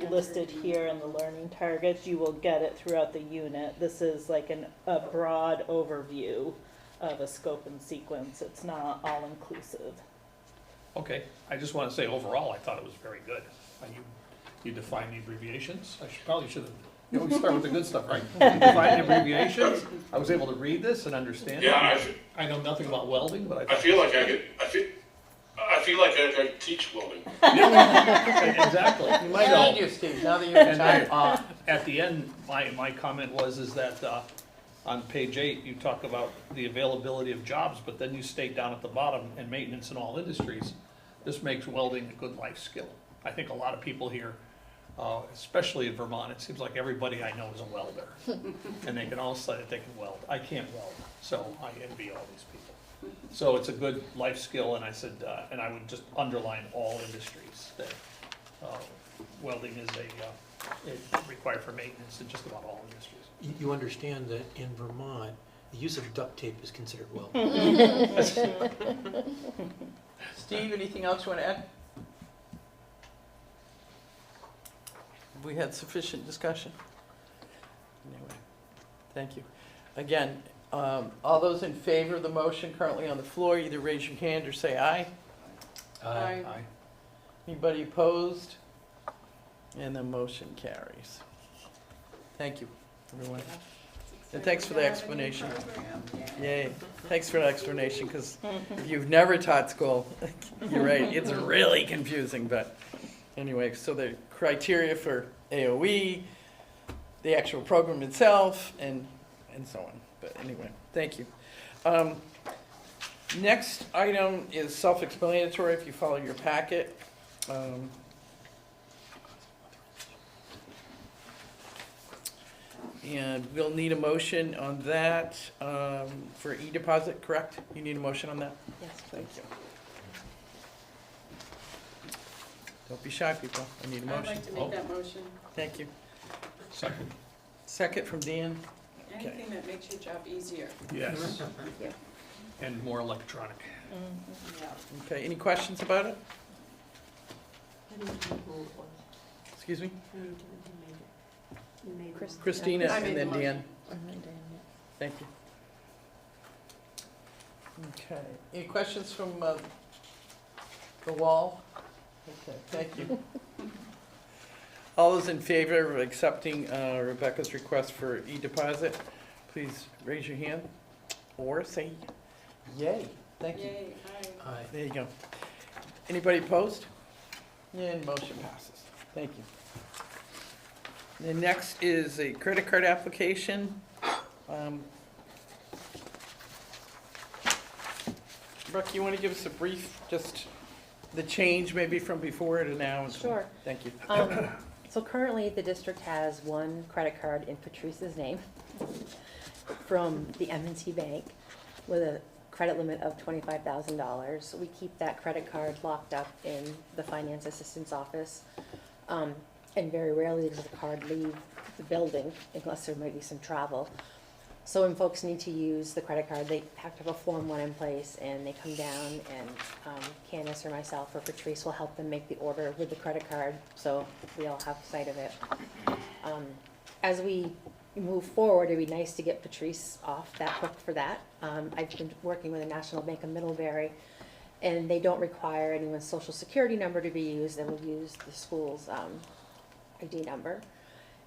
listed here in the learning targets. You will get it throughout the unit. This is like a broad overview of a scope and sequence. It's not all inclusive. Okay, I just want to say overall, I thought it was very good. You defined the abbreviations. Probably should have, you always start with the good stuff, right? You defined the abbreviations. I was able to read this and understand it. yeah. I know nothing about welding, but I feel like I could. I feel like I could teach welding. Exactly. You might So- need you, Steve, now that you're And then, retired. at the end, my comment is that on page 8, you talk about the availability of jobs, but then you state down at the bottom, and maintenance in all industries. This makes welding a good life skill. I think a lot of people here, especially in Vermont, it seems like everybody I know is a welder. And they can all say that they can weld. I can't weld, so I envy all these people. So it's a good life skill, and I said, and I would just underline all industries, that welding is required for maintenance in just about all industries. You understand that in Vermont, the use of duct tape is considered welding. Steve, anything else you want to add? We had sufficient discussion. Anyway, thank you. Again, all those in favor of the motion currently on the floor, either raise your hand or say aye. Aye. Anybody opposed? And the motion carries. Thank you, everyone. And thanks for the explanation. Yay. Thanks for the explanation, because if you've never taught school, you're right, it's really confusing, but anyway, so the criteria for AOE, the actual program itself, and so on. But anyway, thank you. Next item is self-explanatory if you follow your packet. And we'll need a motion on that for e-deposit, correct? You need a motion on that? Yes, Thank you. Don't be shy, people. I need a I'd motion. like to make that motion. Thank you. Second. Second from Dan. Anything that makes your job easier. Yes, Yeah. and more electronic. Yeah. Okay, any questions about it? I didn't know who it was. Excuse me? I didn't know who made it. You made it. Christina I and made then the Dan. motion. Thank you. Okay, any questions from the wall? Okay, thank you. All those in favor of accepting Rebecca's request for e-deposit, please raise your hand or say yay. Thank you. Yay, aye. Aye. There you go. Anybody opposed? And motion passes. Thank you. The next is a credit card application. Brooke, you want to give us a brief, just the change maybe from before to now? And so on? Sure. Thank you. So currently, the district has one credit card in Patrice's name from the M&T Bank with a credit limit of $25,000. We keep that credit card locked up in the finance assistant's office. And very rarely does the card leave the building unless there might be some travel. So when folks need to use the credit card, they have to have a Form 1 in place, and they come down, and Candace or myself or Patrice will help them make the order with the credit card, so we all have sight of it. As we move forward, it'd be nice to get Patrice off that hook for that. I've been working with the National Bank of Middlebury, and they don't require anyone's social security number to be used. They will use the school's ID number.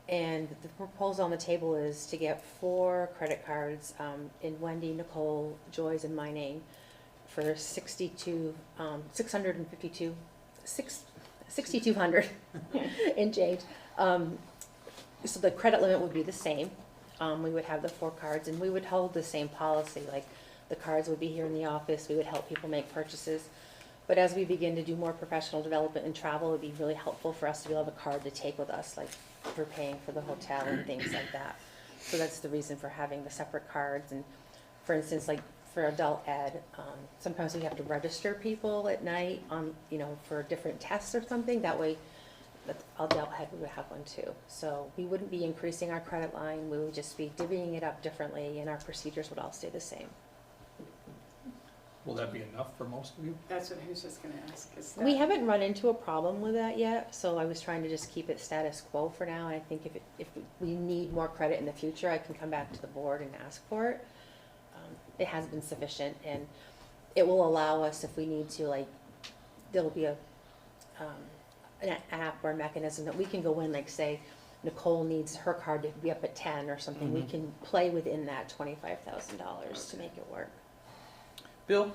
And the proposal on the table is to get 4 credit cards in Wendy, Nicole, Joy's, and my name for $6,200 in change. So the credit limit would be the same. We would have the 4 cards, and we would hold the same policy. Like, the cards would be here in the office. We would help people make purchases. But as we begin to do more professional development and travel, it would be really helpful for us to be able to have a card to take with us, like for paying for the hotel and things like that. So that's the reason for having the separate cards. And for instance, like for adult ed, sometimes we have to register people at night on, for different tests or something. That way, the adult ed would have one too. So we wouldn't be increasing our credit line. We would just be divvying it up differently, and our procedures would all stay the same. Will that be enough for most of you? That's what I was just gonna ask. Is We that- haven't run into a problem with that yet, so I was trying to just keep it status quo for now. And I think if we need more credit in the future, I can come back to the board and ask for it. It has been sufficient, and it will allow us, if we need to, like, there'll be an app or a mechanism that we can go in, like, say, Nicole needs her card to be up at 10 or something. We can play within that $25,000 to make it work. Bill?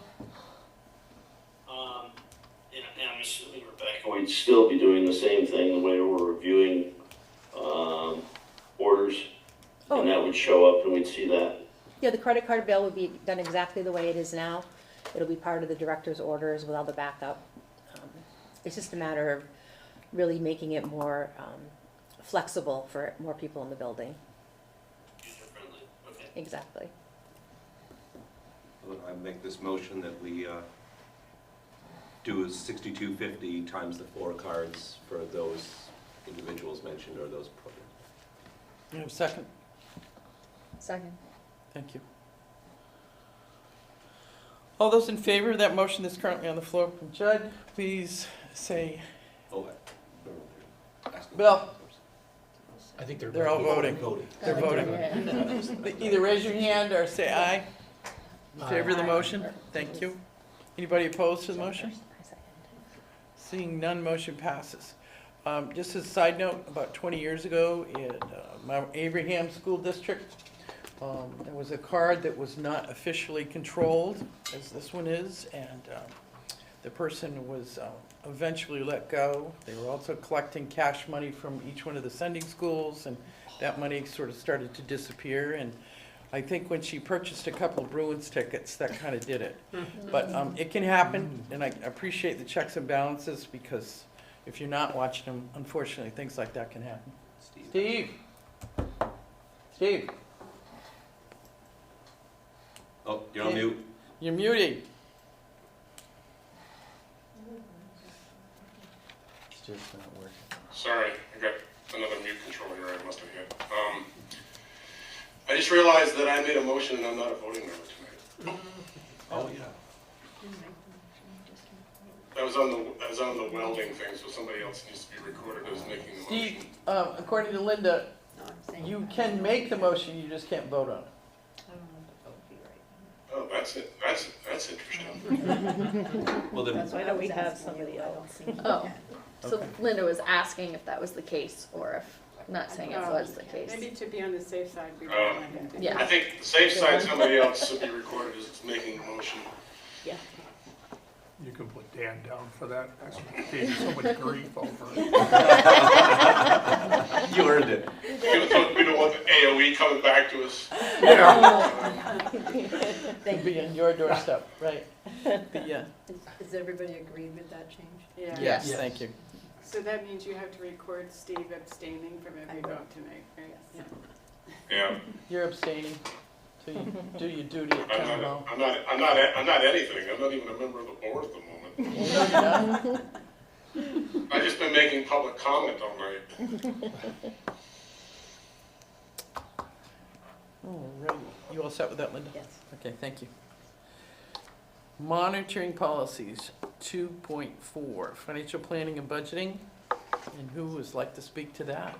And I'm assuming Rebecca would still be doing the same thing, the way we're reviewing orders, and that would show up and we'd see that. Yeah, the credit card bill would be done exactly the way it is now. It'll be part of the director's orders with all the backup. It's just a matter of really making it more flexible for more people in the building. User-friendly, okay. Exactly. I make this motion that we do a $62.50 times the 4 cards for those individuals mentioned or those programs. You have a second? Second. Thank you. All those in favor of that motion that's currently on the floor from Judd, please say, Oh, Bill, I think they're all voting. They're voting. Either raise your hand or say aye. In favor of the motion? Thank you. Anybody opposed to the motion? Seeing none, motion passes. Just as a side note, about 20 years ago in my Abraham School District, there was a card that was not officially controlled, as this one is, and the person was eventually let go. They were also collecting cash money from each one of the sending schools, and that money sort of started to disappear. And I think when she purchased a couple of Bruins tickets, that kind of did it. But it can happen, and I appreciate the checks and balances, because if you're not watching them, unfortunately, things like that can happen. Steve? Oh, you're on mute. You're muted. It's just not working. Sorry, I got another mute control here I must have hit. I just realized that I made a motion and I'm not a voting member tonight. Oh, yeah. That was on the welding thing, so somebody else needs to be recorded as making the motion. Steve, according to Linda, you can make the motion, you just can't vote on it. Oh, that's it. That's interesting. Well, then, Why don't we have somebody else? Oh, so Okay. Linda was asking if that was the case, or if, not saying it was the case. Maybe to be on the safe side, we Oh. would want him to. Yeah. I think the safe side, somebody else should be recorded as making the motion. Yeah. You can put Dan down for that. I gave you so much grief over it. you earned it. We don't want the AOE coming back to us. It'll be on your doorstep, right? But yeah. Is everybody agreed with that change? Yeah. Yes, Yes. thank you. So that means you have to record Steve abstaining from every vote tonight, right? Yeah. Yeah. You're abstaining, so you do your duty at town hall. I'm not anything. I'm not even a member of the board at the moment. I've just been making public comment all night. Alrighty, you all set with that, Linda? Yes. Okay, thank you. Monitoring policies, 2.4, financial planning and budgeting. And who would like to speak to that?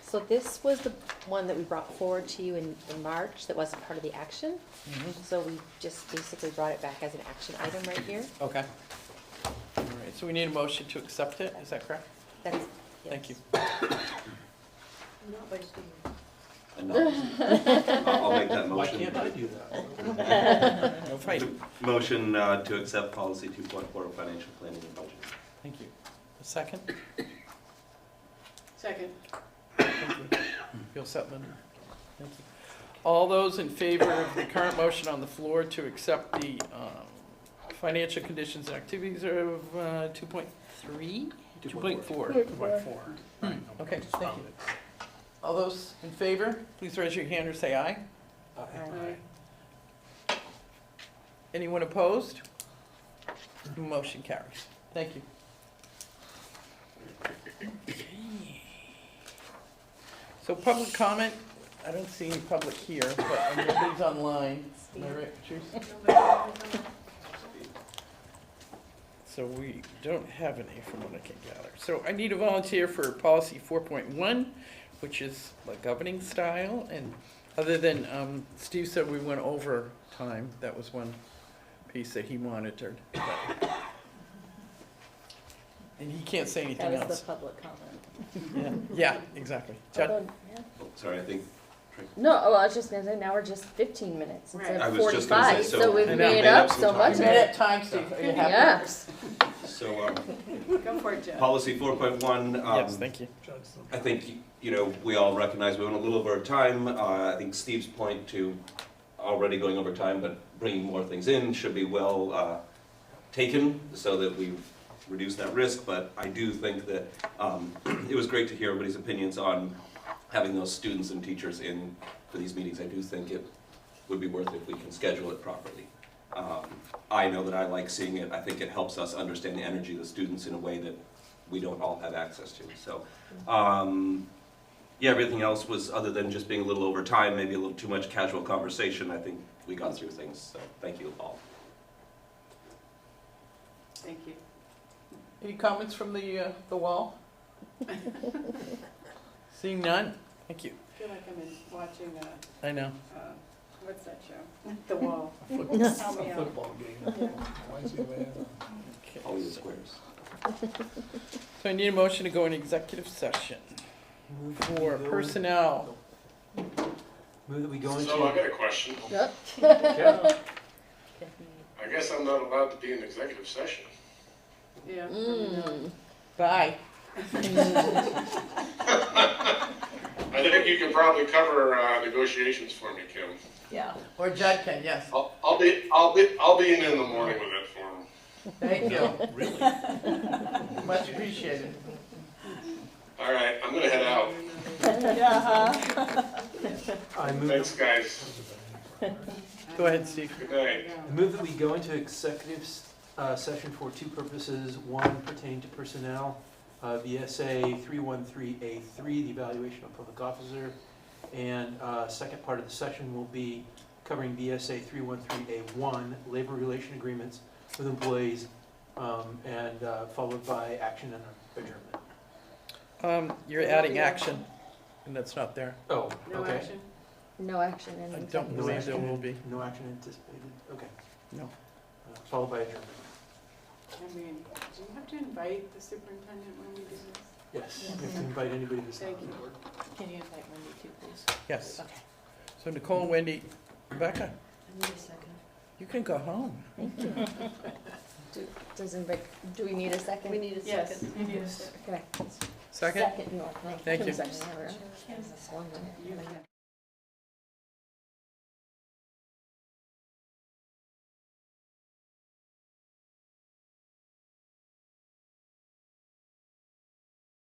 So this was the one that we brought forward to you in March that wasn't part of the action. So we just basically brought it back as an action item right here. Okay. All right, so we need a motion to accept it, is that correct? That's, Thank you. Not by Steve. I'll make that Why motion. can't I do that? No fight. Motion to accept policy 2.4, financial planning and budget. Thank you. A second? Second. Thank you. Feel set, Linda? Thank you. All those in favor of the current motion on the floor to accept the financial conditions and activities of 2.3? 2.4. 2.4. Okay, thank you. All those in favor, please raise your hand or say aye. Anyone opposed? Motion carries. Thank you. So public comment, I don't see any public here, but nobody's online. Am I right, Patrice? So we don't have any from what I can gather. So I need a volunteer for policy 4.1, which is the governing style. And other than Steve said we went over time, that was one piece that he monitored. And he can't say anything That was else. the public comment. Yeah, exactly. Judd? Although, yeah. Oh, sorry, I think. No, well, I was just gonna say, now we're just 15 minutes instead I of was just gonna say, 45, so so we've I know. made Made up up so some much. You made it time, Steve. Are you happy? Yes. So, Go for it, Jeff. policy 4.1. Yes, thank you. I think, you know, we all recognize we went a little over time. I think Steve's point to already going over time, but bringing more things in should be well taken so that we've reduced that risk. But I do think that it was great to hear everybody's opinions on having those students and teachers in for these meetings. I do think it would be worth it if we can schedule it properly. I know that I like seeing it. I think it helps us understand the energy of the students in a way that we don't all have access to. So, yeah, everything else was, other than just being a little over time, maybe a little too much casual conversation, I think we got through things. So thank you all. Thank you. Any comments from the wall? Seeing none? Thank you. I feel like I'm watching I know. what's that show? The Wall. A Help me out. football game. Why is he away? Okay. All the squares. So I need a motion to go in executive session for personnel. Move that we go into. So I got a question. Yep. I guess I'm not allowed to be in executive session. Yeah. Bye. I think you can probably cover negotiations for me, Kim. Yeah. Or Judd can, yes. I'll be in the morning with that form. Thank you. Really? Much appreciated. All right, I'm gonna head out. I move, Thanks, guys. Go ahead, Steve. Good night. I move that we go into executive session for two purposes. One pertaining to personnel, VSA 313A3, the evaluation of public officer. And second part of the session will be covering VSA 313A1, labor relation agreements with employees, and followed by action and adjournment. You're adding action, and that's not there. Oh, No okay. action? No action in I don't executive believe session. there will be. No action anticipated, okay. No. Followed by adjournment. I mean, do you have to invite the superintendent when we do this? Yes, you have to invite anybody to sign Thank you. the board. Can you invite Wendy too, please? Yes. Okay. So Nicole, Wendy, Rebecca, I need a second. you can go home. Thank you. Do we need a second? We need a Yes, second. you need a second. Okay. Second? No, Thank you. Second, yeah, we're- You can.